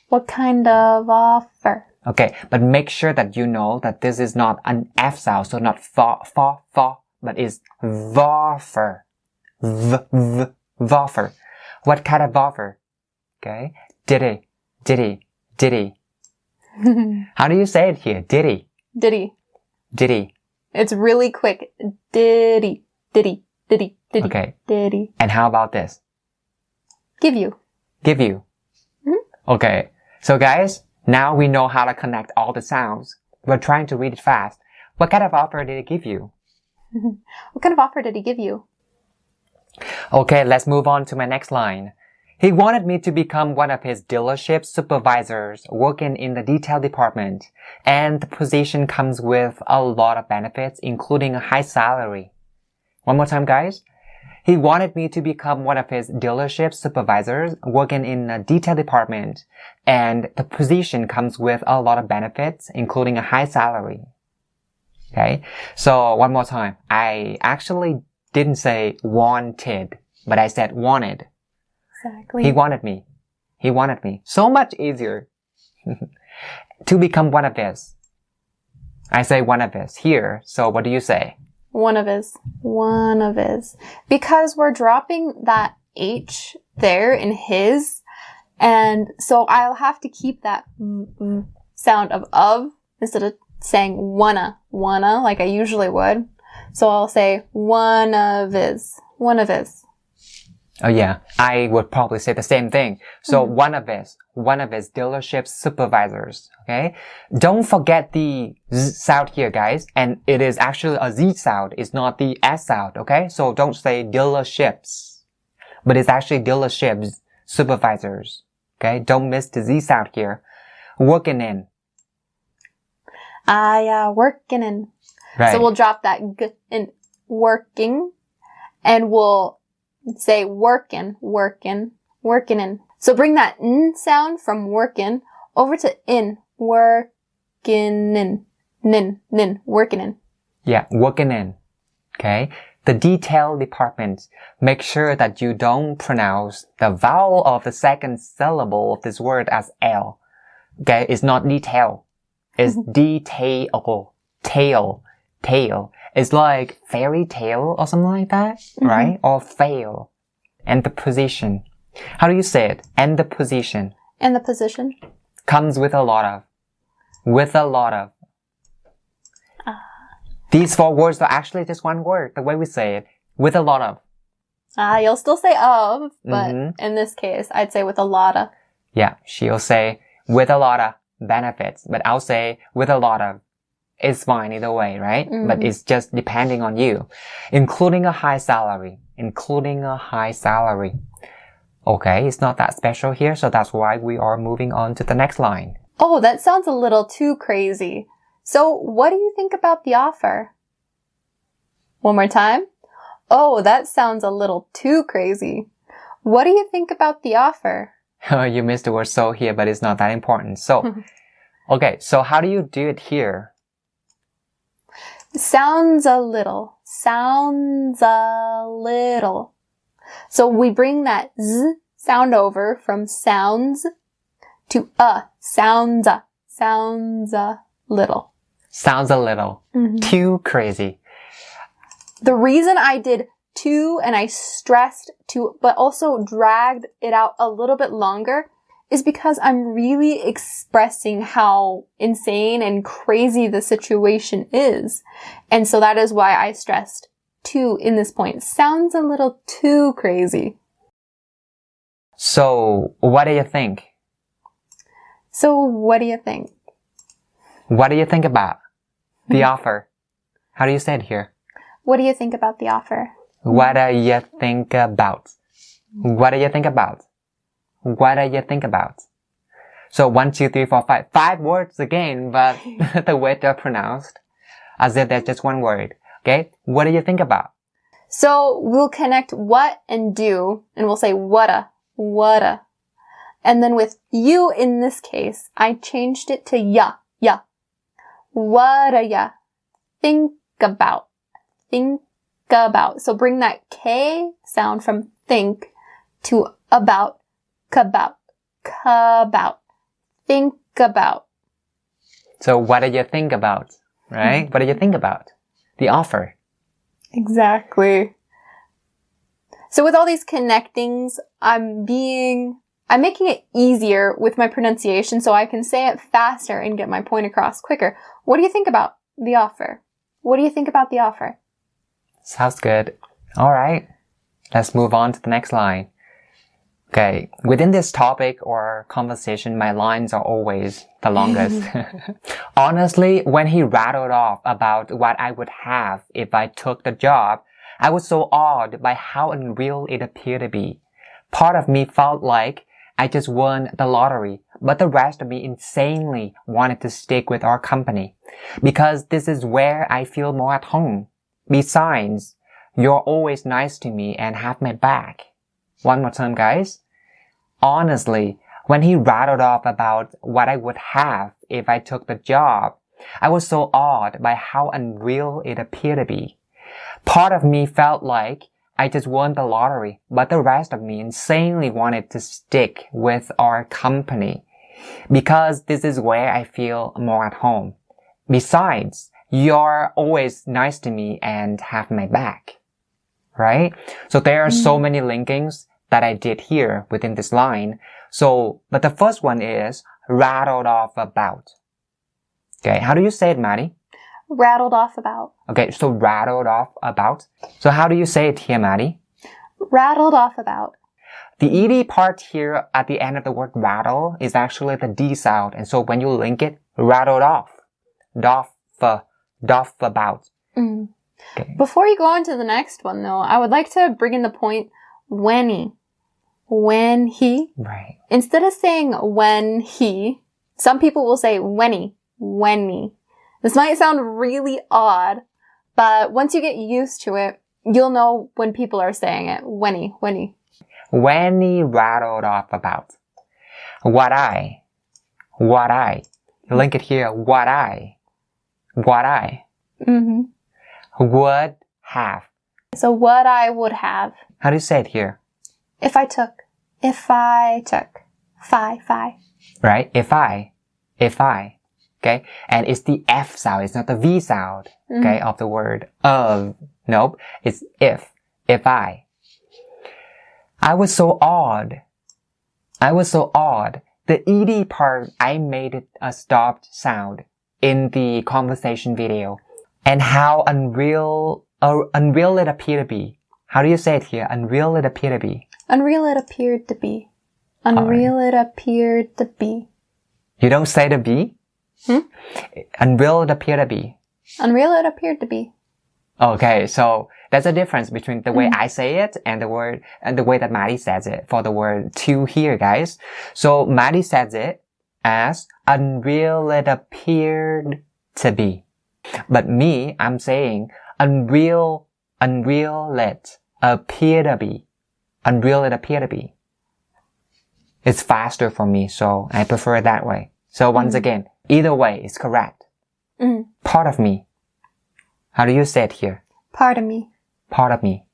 What kind of offer?
Okay, but make sure that you know that this is not an F sound, so not fa, but is voffer. Voffer. What kind of offer? Okay. Diddy. How do you say it here? Diddy.
It's really quick. Diddy.
Okay.
Diddy.
And how about this?
Give you.
Okay. So guys, now we know how to connect all the sounds. We're trying to read it fast. What kind of offer did he give you?
What kind of offer did he give you?
Okay, let's move on to my next line. He wanted me to become one of his dealership supervisors working in the detail department, and the position comes with a lot of benefits, including a high salary. One more time, guys. He wanted me to become one of his dealership supervisors working in the detail department, and the position comes with a lot of benefits, including a high salary. Okay, so one more time. I actually didn't say wanted, but I said wanted.
Exactly.
He wanted me. So much easier to become one of his. I say one of his here, so what do you say?
One of his. Because we're dropping that H there in his, and so I'll have to keep that sound of instead of saying wanna like I usually would. So I'll say one of his.
Oh yeah, I would probably say the same thing. So one of his dealership supervisors, okay? Don't forget the Z sound here, guys. And it is actually a Z sound. It's not the S sound, okay? So don't say dealerships, but it's actually dealerships supervisors, okay? Don't miss the Z sound here. Working in.
Working in.
Right.
So we'll drop that g in working, and we'll say working in. So bring that n sound from working over to in. Working in. Working in.
Yeah, working in. Okay. The detail department. Make sure that you don't pronounce the vowel of the second syllable of this word as L. Okay. It's not detail. It's detail. Tail. It's like fairy tale or something like that, right? Or fail. And the position. How do you say it? And the position.
And the position.
Comes with a lot of. These four words are actually just one word, the way we say it. With a lot of.
You'll still say of, but in this case, I'd say with a lot of.
Yeah, she'll say with a lot of benefits, but I'll say with a lot of. It's fine either way, right? But it's just depending on you. Including a high salary. Okay, it's not that special here, so that's why we are moving on to the next line.
Oh, that sounds a little too crazy. So what do you think about the offer? One more time. Oh, that sounds a little too crazy. What do you think about the offer?
You missed the word so here, but it's not that important. So, okay, so how do you do it here?
Sounds a little. So we bring that Z sound over from sounds to sounds a little.
Sounds a little. Too crazy.
The reason I did too and I stressed to, but also dragged it out a little bit longer is because I'm really expressing how insane and crazy the situation is. And so that is why I stressed too in this point. Sounds a little too crazy.
So, what do you think?
What
do you think about the offer? How do you say it here?
What do you think about the offer?
What do you think about? So 1, 2, 3, 4, 5. 5 words again, but the way they're pronounced, as if there's just one word. Okay? What do you think about?
So we'll connect what and do, and we'll say whata, whata. And then with you in this case, I changed it to ya, ya. Whata ya. Think about. Think about. So bring that K sound from think to about, kabout, kabout. Think about.
So what do you think about? Right? What do you think about? The offer.
Exactly. So with all these connectings, I'm making it easier with my pronunciation so I can say it faster and get my point across quicker. What do you think about the offer? What do you think about the offer?
Sounds good. All right. Let's move on to the next line. Okay. Within this topic or conversation, my lines are always the longest. Honestly, when he rattled off about what I would have if I took the job, I was so awed by how unreal it appeared to be. Part of me felt like I just won the lottery, but the rest of me insanely wanted to stick with our company because this is where I feel more at home. Besides, you're always nice to me and have my back. One more time, guys. Honestly, when he rattled off about what I would have if I took the job, I was so awed by how unreal it appeared to be. Part of me felt like I just won the lottery, but the rest of me insanely wanted to stick with our company because this is where I feel more at home. Besides, you're always nice to me and have my back. Right? So there are so many linkings that I did here within this line. But the first one is rattled off about. Okay, how do you say it, Maddie?
Rattled off about.
Okay, so rattled off about. So how do you say it here, Maddie?
Rattled off about.
The ED part here at the end of the word rattle is actually the D sound. And so when you link it, rattled off. Doff about. Okay.
Before you go on to the next one, though, I would like to bring in the point when he.
Right.
Instead of saying when he, some people will say when he. This might sound really odd, but once you get used to it, you'll know when people are saying it. When he.
When he rattled off about. What I. Link it here. What I.
Mm-hmm.
Would have.
So what I would have.
How do you say it here?
If I took. Fi.
Right? If I. Okay? And it's the F sound. It's not the V sound. Okay? Of the word of. Nope. It's if. If I. I was so awed. The ED part, I made it a stopped sound in the conversation video. And how unreal it appeared to be. How do you say it here? Unreal it appeared to be.
Unreal it appeared to be. Unreal it appeared to be.
You don't say the B? Unreal it appeared to be.
Unreal it appeared to be.
Okay, so there's a difference between the way I say it and the way that Maddie says it for the word to here, guys. So Maddie says it as unreal it appeared to be. But me, I'm saying unreal it appear to be. Unreal it appear to be. It's faster for me, so I prefer it that way. So once again, either way is correct. Part of me. How do you say it here?
Part of me.
Part of me.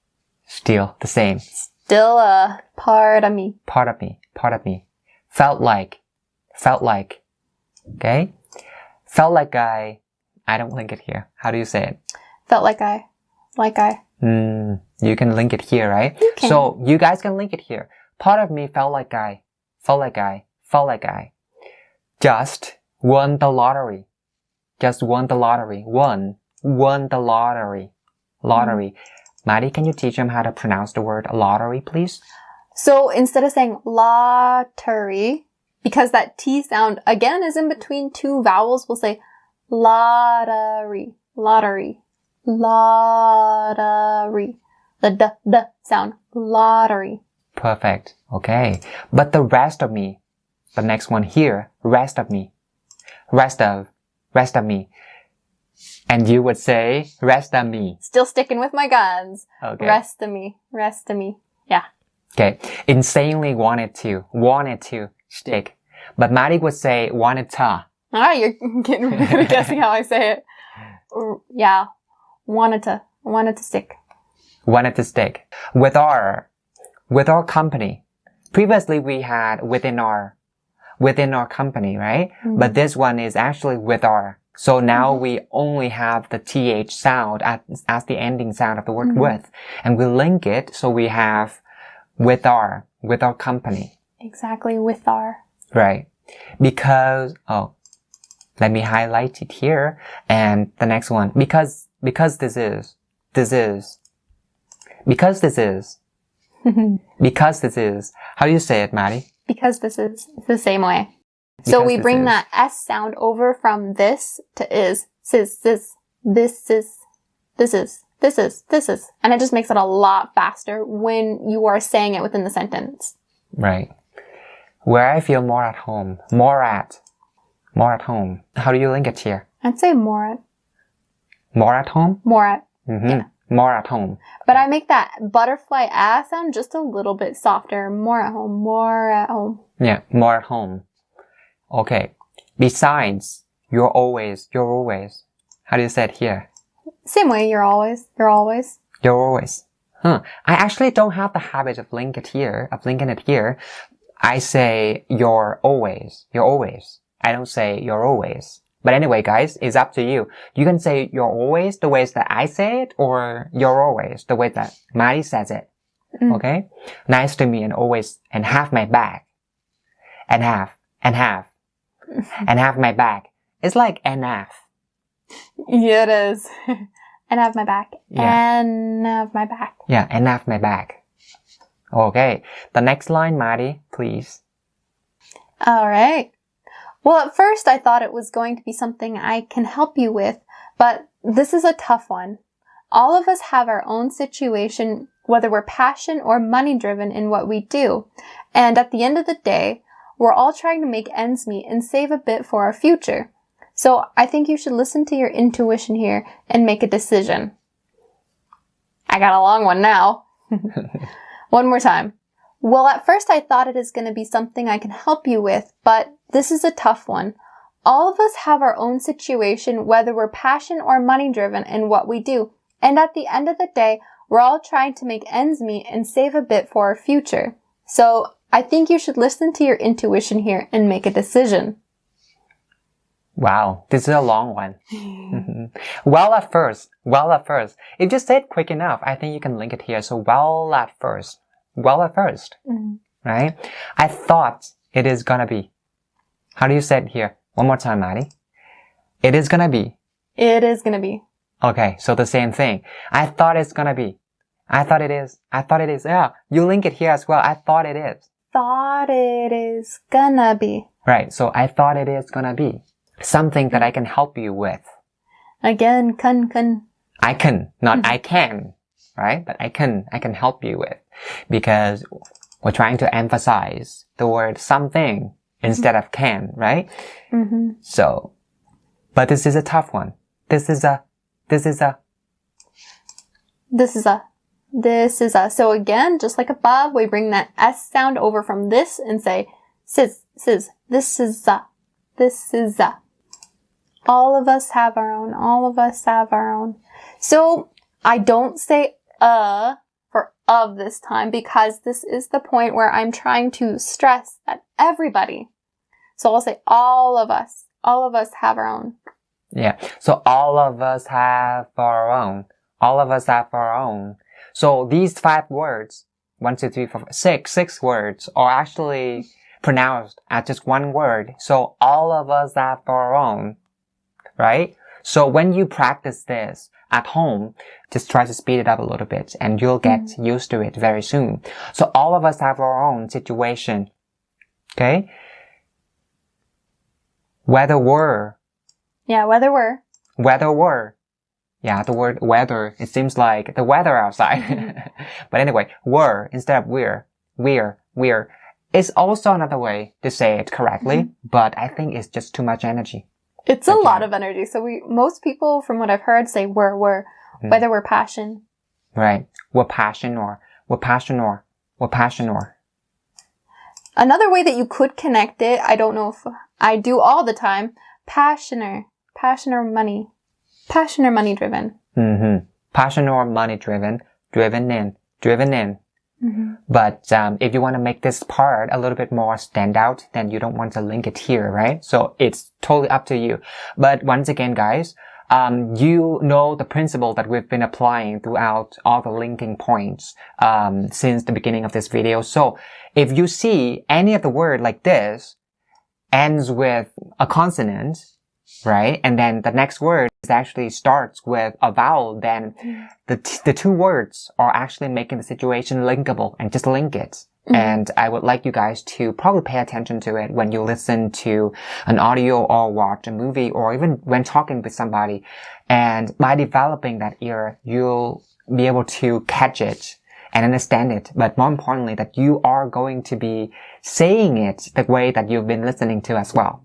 Still the same.
Still a part of me.
Part of me. Part of me. Felt like. Okay? Felt like I don't link it here. How do you say it?
Felt like I.
You can link it here, right?
You can.
So you guys can link it here. Part of me felt like I. Just won the lottery. Won the lottery. Maddie, can you teach them how to pronounce the word lottery, please?
So instead of saying lottery, because that T sound again is in between two vowels, we'll say lottery. The d sound, lottery.
Perfect. Okay. But the rest of me, the next one here, rest of me. Rest of me. And you would say, rest of me.
Still sticking with my guns.
Okay.
Rest of me. Rest of me. Yeah.
Okay. Insanely wanted to stick. But Maddie would say, wanted to.
Ah, you're getting good at guessing how I say it. Yeah. Wanted to stick.
Wanted to stick. With our company. Previously we had within our company, right?
Mm-hmm.
But this one is actually with our. So now we only have the TH sound as the ending sound of the word with. And we link it so we have with our company.
Exactly, with our.
Right. Because, let me highlight it here. And the next one, because this is. Because this is. How do you say it, Maddie?
Because this is the same way. So we bring that S sound over from this to is. This is. And it just makes it a lot faster when you are saying it within the sentence.
Right. Where I feel more at home. More at home. How do you link it here?
I'd say more at.
More at home?
More at.
Mm-hmm.
Yeah.
More at home.
But I make that butterfly ah sound just a little bit softer. More at home. More at home.
Yeah, more at home. Okay. Besides, you're always. How do you say it here?
Same way, you're always.
You're always. I actually don't have the habit of linking it here. I say you're always. I don't say you're always. But anyway, guys, it's up to you. You can say you're always the ways that I say it, or you're always the way that Maddie says it. Okay? Nice to me and always, and have my back. And have my back. It's like NF.
Yeah, it is. And have my back.
Yeah.
And have my back.
Yeah, and have my back. Okay. The next line, Maddie, please.
All right. Well, at first I thought it was going to be something I can help you with, but this is a tough one. All of us have our own situation, whether we're passion or money driven in what we do. And at the end of the day, we're all trying to make ends meet and save a bit for our future. So I think you should listen to your intuition here and make a decision. I got a long one now. One more time. Well, at first I thought it is going to be something I can help you with, but this is a tough one. All of us have our own situation, whether we're passion or money driven in what we do. And at the end of the day, we're all trying to make ends meet and save a bit for our future. So I think you should listen to your intuition here and make a decision.
Wow, this is a long one. Well at first. If you say it quick enough, I think you can link it here. So well at first. Right? I thought it is gonna be. How do you say it here? One more time, Maddie. It is gonna be.
It is gonna be.
Okay, so the same thing. I thought it's gonna be. I thought it is. Yeah, you link it here as well. I thought it is.
Thought it is gonna be.
Right, so I thought it is gonna be. Something that I can help you with.
Again, can.
I can, not I can, right? But I can help you with. Because we're trying to emphasize the word something instead of can, right? So, but this is a tough one. This is a. So again, just like above, we bring that S sound over from this and say, this is a. All of us have our own. So I don't say for of this time because this is the point where I'm trying to stress that everybody. So I'll say all of us have our own. Yeah. So all of us have our own. So these 5 words, 1, 2, 3, 4, 5, 6 words are actually pronounced as just one word. So all of us have our own. Right? So when you practice this at home, just try to speed it up a little bit and you'll get used to it very soon. So all of us have our own situation. Okay? Whether we're. Yeah, the word weather, it seems like the weather outside. But anyway, were instead of we're. It's also another way to say it correctly, but I think it's just too much energy.
It's a lot of energy. So most people, from what I've heard, say whether we're passion.
Right. We're passion or.
Another way that you could connect it, I don't know if I do all the time, passion or money driven.
Passion or money driven, driven in. But if you want to make this part a little bit more stand out, then you don't want to link it here, right? So it's totally up to you. But once again, guys, you know the principle that we've been applying throughout all the linking points since the beginning of this video. So if you see any of the word like this ends with a consonant, right? And then the next word actually starts with a vowel, then the two words are actually making the situation linkable, and just link it. And I would like you guys to probably pay attention to it when you listen to an audio or watch a movie or even when talking with somebody. And by developing that ear, you'll be able to catch it and understand it. But more importantly, that you are going to be saying it the way that you've been listening to as well.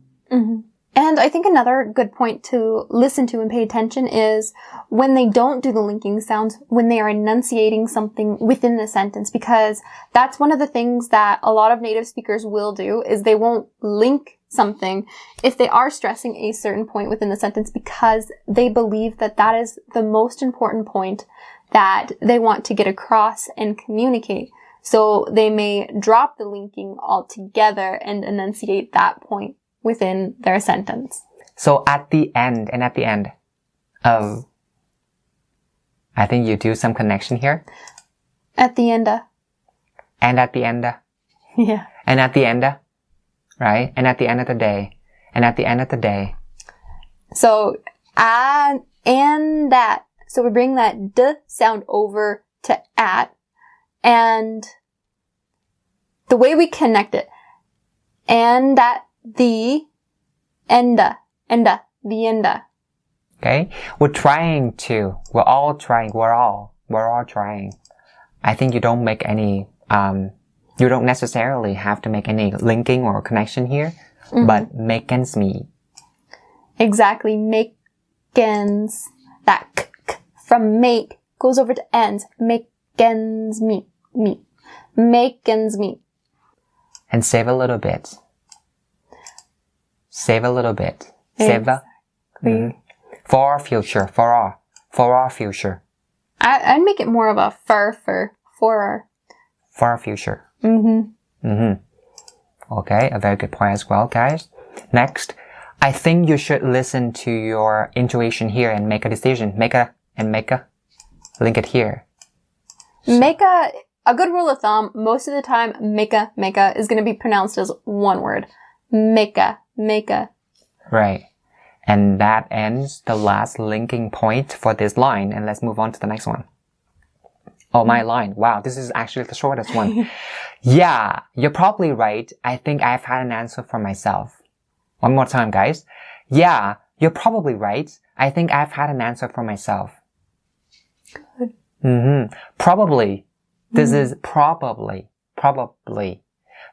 And I think another good point to listen to and pay attention is when they don't do the linking sounds, when they are enunciating something within the sentence, because that's one of the things that a lot of native speakers will do, is they won't link something if they are stressing a certain point within the sentence, because they believe that that is the most important point that they want to get across and communicate. So they may drop the linking altogether and enunciate that point within their sentence.
So at the end of, I think you do some connection here.
At the end of.
And at the end of.
Yeah.
And at the end of. Right? And at the end of the day. And at the end of the day.
So, and that. So we bring that d sound over to at. And the way we connect it. And at the enda, the enda.
Okay? We're all trying. I think you don't make any, you don't necessarily have to make any linking or connection here, but makens me.
Exactly. Makens. That k from make goes over to ends. Makens me. Makens me.
And save a little bit. Save
Exactly.
For our future. For our future.
I'd make it more of a for
our future. Okay, a very good point as well, guys. Next, I think you should listen to your intuition here and make a decision. Link it here.
A good rule of thumb, most of the time, meka is going to be pronounced as one word. Meka.
Right. And that ends the last linking point for this line. And let's move on to the next one. Oh, my line. Wow, this is actually the shortest one. Yeah, you're probably right. I think I've had an answer for myself. One more time, guys. Yeah, you're probably right. I think I've had an answer for myself.
Good.
Probably. This is probably.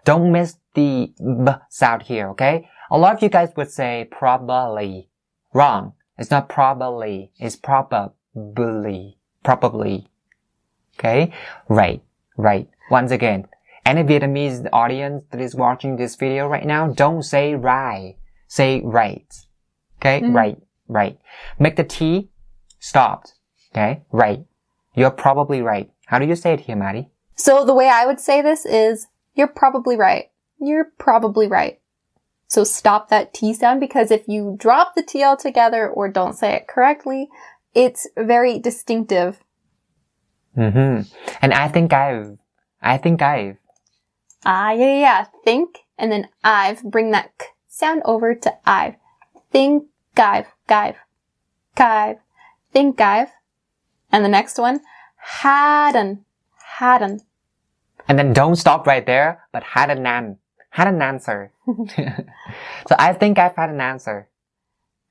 Don't miss the b sound here, okay? A lot of you guys would say probably. Wrong. It's not probably. It's probably. Okay? Right. Once again, any Vietnamese audience that is watching this video right now, don't say right. Say right. Okay? Right. Make the T stopped. Okay? Right. You're probably right. How do you say it here, Maddie?
So the way I would say this is, you're probably right. You're probably right. So stop that T sound, because if you drop the T altogether or don't say it correctly, it's very distinctive.
And I think I've.
Yeah. Think, and then I've. Bring that k sound over to I've. Think I've. Think I've. And the next one, hadn't.
And then don't stop right there, but had an answer. So I think I've had an answer.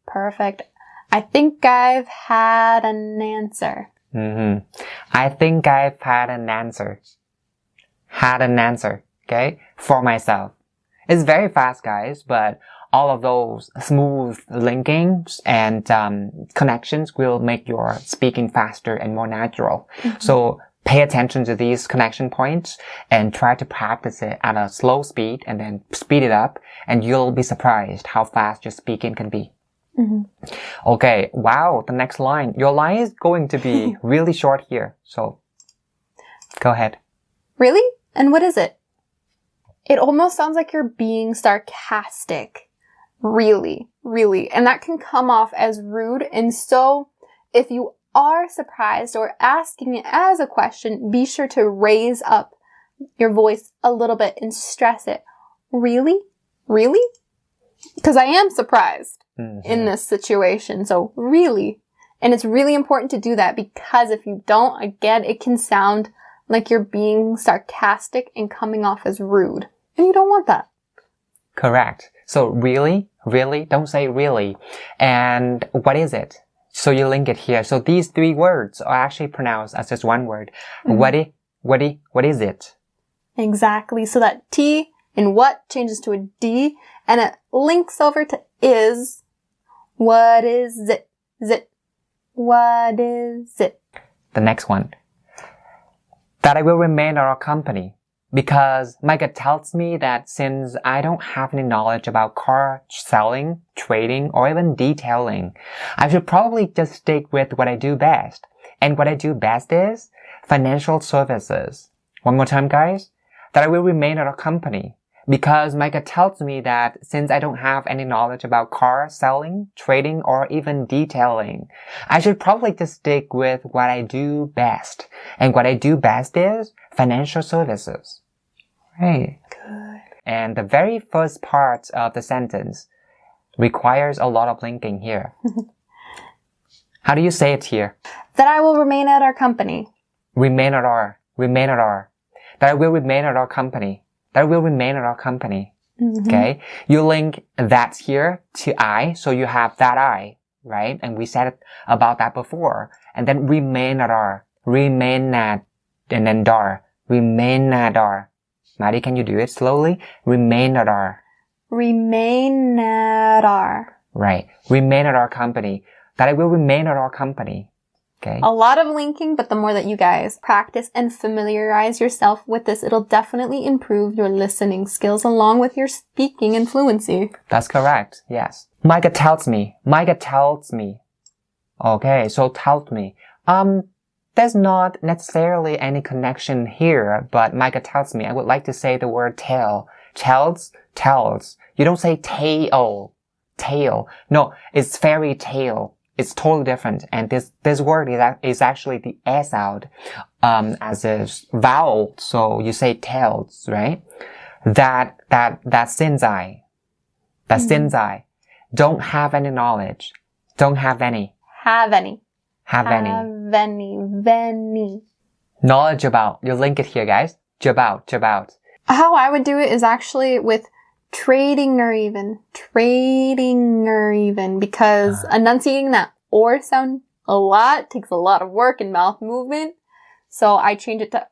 Perfect. I think I've had an answer.
I think I've had an answer. Okay? For myself. It's very fast, guys, but all of those smooth linkings and connections will make your speaking faster and more natural. So pay attention to these connection points and try to practice it at a slow speed and then speed it up, and you'll be surprised how fast your speaking can be. Okay, wow, the next line. Your line is going to be really short here, so go ahead.
Really? And what is it? It almost sounds like you're being sarcastic. Really, really. And that can come off as rude. And so if you are surprised or asking it as a question, be sure to raise up your voice a little bit and stress it. Really? Really? Because I am surprised in this situation. So really. And it's really important to do that, because if you don't, again, it can sound like you're being sarcastic and coming off as rude. And you don't want that.
Correct. So really, don't say really. And what is it? So you link it here. So these three words are actually pronounced as just one word. What is it?
Exactly. So that T in what changes to a D, and it links over to is. What is it? What is it?
The next one. That I will remain at our company. Because my gut tells me that since I don't have any knowledge about car selling, trading, or even detailing, I should probably just stick with what I do best. And what I do best is financial services. One more time, guys. That I will remain at our company. Because my gut tells me that since I don't have any knowledge about car selling, trading, or even detailing, I should probably just stick with what I do best. And what I do best is financial services. Right.
Good.
And the very first part of the sentence requires a lot of linking here. How do you say it here?
That I will remain at our company.
Remain at our. That I will remain at our company. That will remain at our company. Okay? You link that here to I, so you have that I, right? And we said about that before. And then remain at our. Remain at, and then dar. Remain at our. Maddie, can you do it slowly? Remain at our.
Remain at our.
Right. Remain at our company. That I will remain at our company. Okay.
A lot of linking, but the more that you guys practice and familiarize yourself with this, it'll definitely improve your listening skills along with your speaking and fluency.
That's correct. Yes. Micah tells me. Okay, so tells me. There's not necessarily any connection here, but Micah tells me. I would like to say the word tell. Tells. You don't say tail. No, it's fairy tale. It's totally different. And this word is actually the S sound, as a vowel. So you say tells, right? That since I don't have any knowledge, don't have any.
Have any.
Knowledge about. You link it here, guys. Jabout.
How I would do it is actually with trading or even, because enunciating that or sound a lot takes a lot of work and mouth movement. So I change it to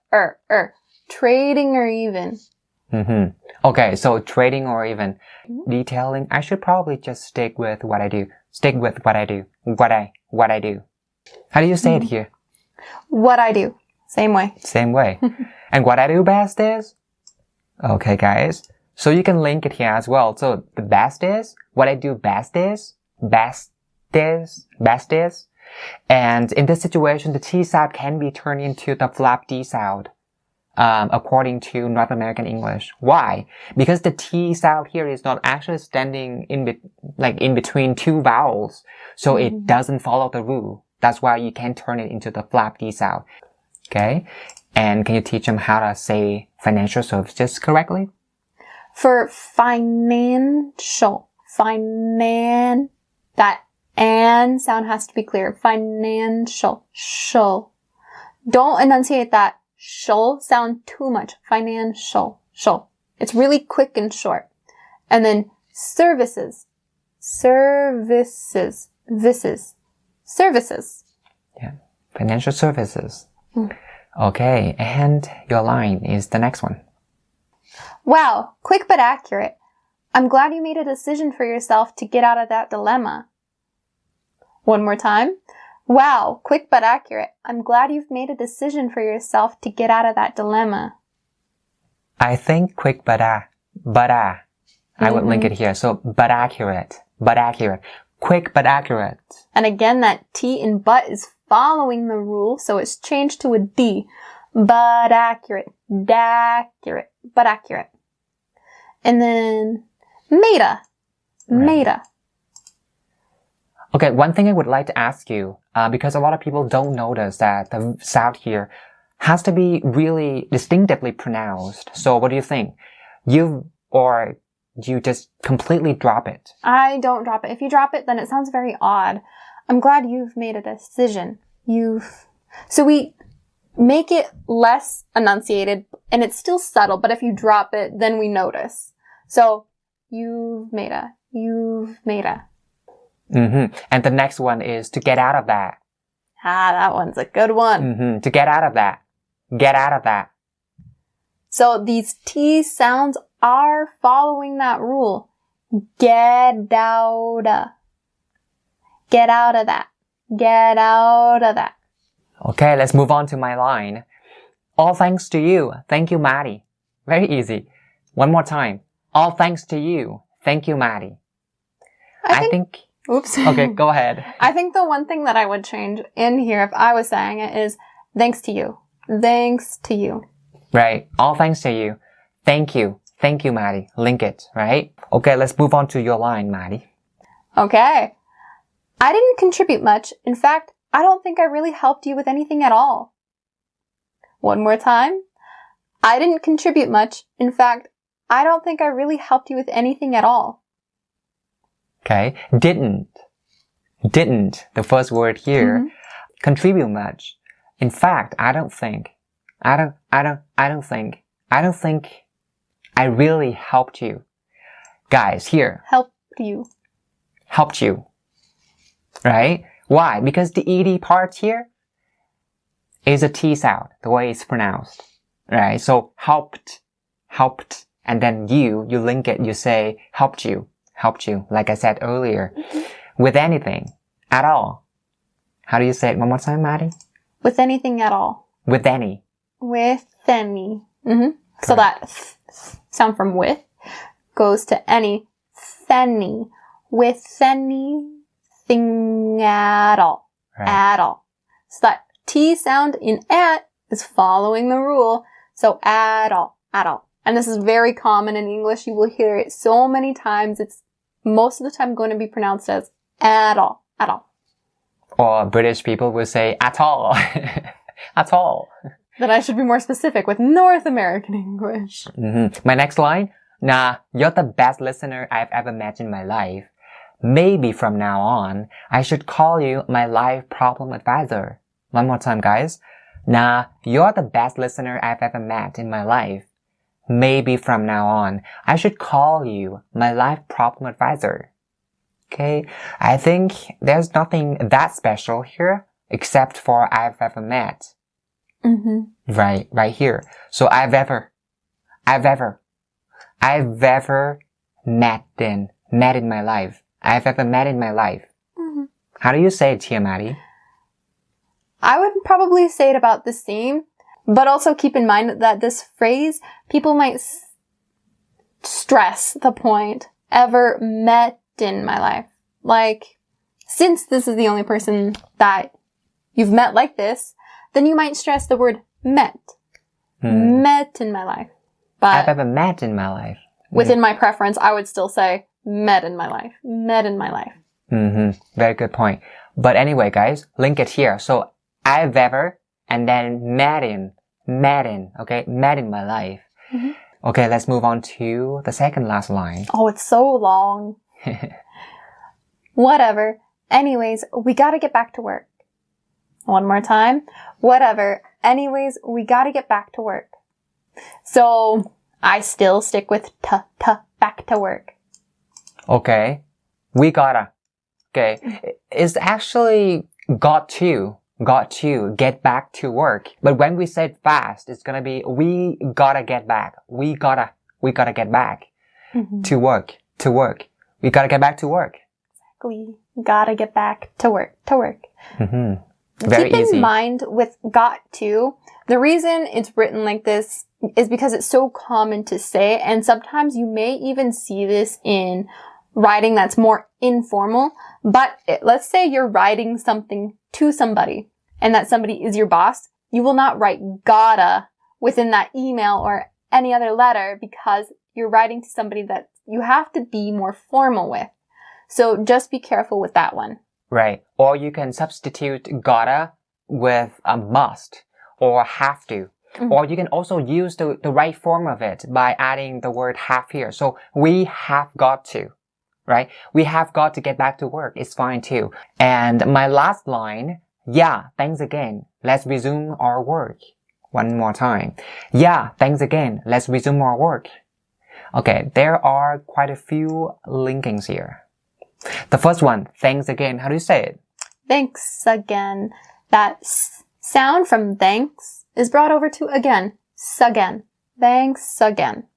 trading or even.
Okay, so trading or even detailing. I should probably just stick with what I do. What I do. How do you say it here?
What I do. Same way.
And what I do best is? Okay, guys. So you can link it here as well. So the best is, what I do best is. And in this situation, the T sound can be turned into the flap D sound, according to North American English. Why? Because the T sound here is not actually standing in between two vowels. So it doesn't follow the rule. That's why you can turn it into the flap D sound. Okay? And can you teach them how to say financial services correctly?
For financial, that and sound has to be clear. Financial, shul. Don't enunciate that shul sound too much. Financial, shul. It's really quick and short. And then services.
Yeah. Financial services. Okay. And your line is the next one.
Wow, quick but accurate. I'm glad you made a decision for yourself to get out of that dilemma. One more time. Wow, quick but accurate. I'm glad you've made a decision for yourself to get out of that dilemma.
I think quick but I would link it here. So, but accurate. Quick but accurate.
And again, that T in but is following the rule, so it's changed to a D. But accurate. D'accurate. But accurate. And then, meta. Meta.
Okay, one thing I would like to ask you, because a lot of people don't notice that the sound here has to be really distinctively pronounced. So what do you think? You just completely drop it?
I don't drop it. If you drop it, then it sounds very odd. I'm glad you've made a decision. So we make it less enunciated, and it's still subtle, but if you drop it, then we notice. So, you've made a.
And the next one is to get out of that.
Ah, that one's a good one.
To get out of that. Get out of that.
So these T sounds are following that rule. Get out of. Get out of that. Get out of that.
Okay, let's move on to my line. All thanks to you. Thank you, Maddie. Very easy. One more time. All thanks to you. Thank you, Maddie. I think
Oops.
Okay, go ahead.
I think the one thing that I would change in here if I was saying it is thanks to you. Thanks to you.
Right. All thanks to you. Thank you. Thank you, Maddie. Link it, right? Okay, let's move on to your line, Maddie.
Okay. I didn't contribute much. In fact, I don't think I really helped you with anything at all. One more time. I didn't contribute much. In fact, I don't think I really helped you with anything at all.
Okay. Didn't. The first word here. Contribute much. In fact, I don't think I really helped you. Guys, here.
Helped you.
Helped you. Right? Why? Because the ed part here is a T sound, the way it's pronounced. Right? So, helped, and then you link it, you say, helped you, like I said earlier. With anything, at all. How do you say it one more time, Maddie?
With anything at all.
With any.
With any. So that sound from with goes to any. Any. With anything at all.
Right.
At all. So that T sound in at is following the rule. So at all. At all. And this is very common in English. You will hear it so many times. It's most of the time going to be pronounced as at all. At all.
Or British people will say at all. At all.
Then I should be more specific with North American English.
My next line. Nah, you're the best listener I've ever met in my life. Maybe from now on, I should call you my life problem advisor. One more time, guys. Nah, you're the best listener I've ever met in my life. Maybe from now on, I should call you my life problem advisor. Okay, I think there's nothing that special here except for I've ever met. Right here. So I've ever met in my life. I've ever met in my life. How do you say it here, Maddie?
I would probably say it about the same, but also keep in mind that this phrase, people might stress the point, ever met in my life. Like, since this is the only person that you've met like this, then you might stress the word met. Met in my life. But
I've ever met in my life.
Within my preference, I would still say met in my life. Met in my life.
Very good point. But anyway, guys, link it here. So, I've ever, and then met in, okay? Met in my life. Okay, let's move on to the second last line.
Oh, it's so long. Whatever. Anyways, we gotta get back to work. One more time. Whatever. Anyways, we gotta get back to work. So, I still stick with back to work.
Okay. We gotta. Okay. It's actually got to. got to get back to work. But when we say it fast, it's gonna be we gotta get back. We gotta get back to work. We gotta get back to work.
We gotta get back to work.
Very
Keep
easy.
in mind with got to, the reason it's written like this is because it's so common to say, and sometimes you may even see this in writing that's more informal. But let's say you're writing something to somebody, and that somebody is your boss. You will not write gotta within that email or any other letter because you're writing to somebody that you have to be more formal with. So just be careful with that one.
Right. Or you can substitute gotta with a must or have to. Or you can also use the right form of it by adding the word have here. So we have got to, right? We have got to get back to work. It's fine too. And my last line, yeah, thanks again. Let's resume our work. One more time. Yeah, thanks again. Let's resume our work. Okay, there are quite a few linkings here. The first one, thanks again. How do you say it?
Thanks again. That sound from thanks is brought over to again. Again. Thanks again.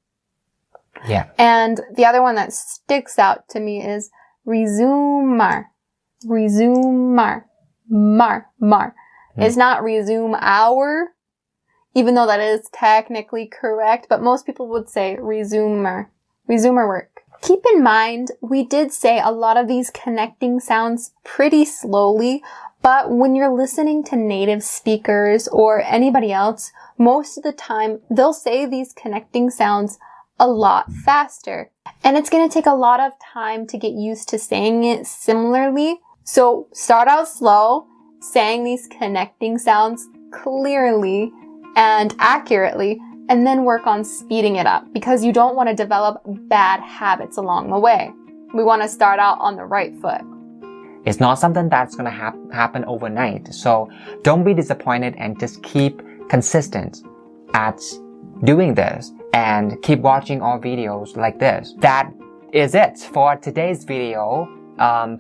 Yeah.
And the other one that sticks out to me is resumar. Resumar. Mar. It's not resume our, even though that is technically correct, but most people would say resumer. Resumer work. Keep in mind, we did say a lot of these connecting sounds pretty slowly, but when you're listening to native speakers or anybody else, most of the time they'll say these connecting sounds a lot faster. And it's going to take a lot of time to get used to saying it similarly. So start out slow, saying these connecting sounds clearly and accurately, and then work on speeding it up because you don't want to develop bad habits along the way. We want to start out on the right foot.
It's not something that's going to happen overnight. So don't be disappointed and just keep consistent at doing this and keep watching our videos like this. That is it for today's video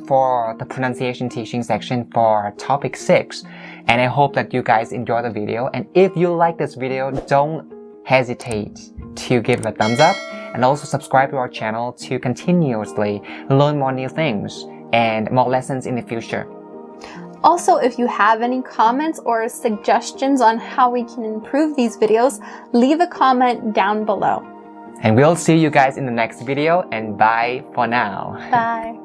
for the pronunciation teaching section for topic 6. And I hope that you guys enjoy the video. And if you like this video, don't hesitate to give it a thumbs up and also subscribe to our channel to continuously learn more new things and more lessons in the future.
Also, if you have any comments or suggestions on how we can improve these videos, leave a comment down below.
And we'll see you guys in the next video, and bye for now.
Bye.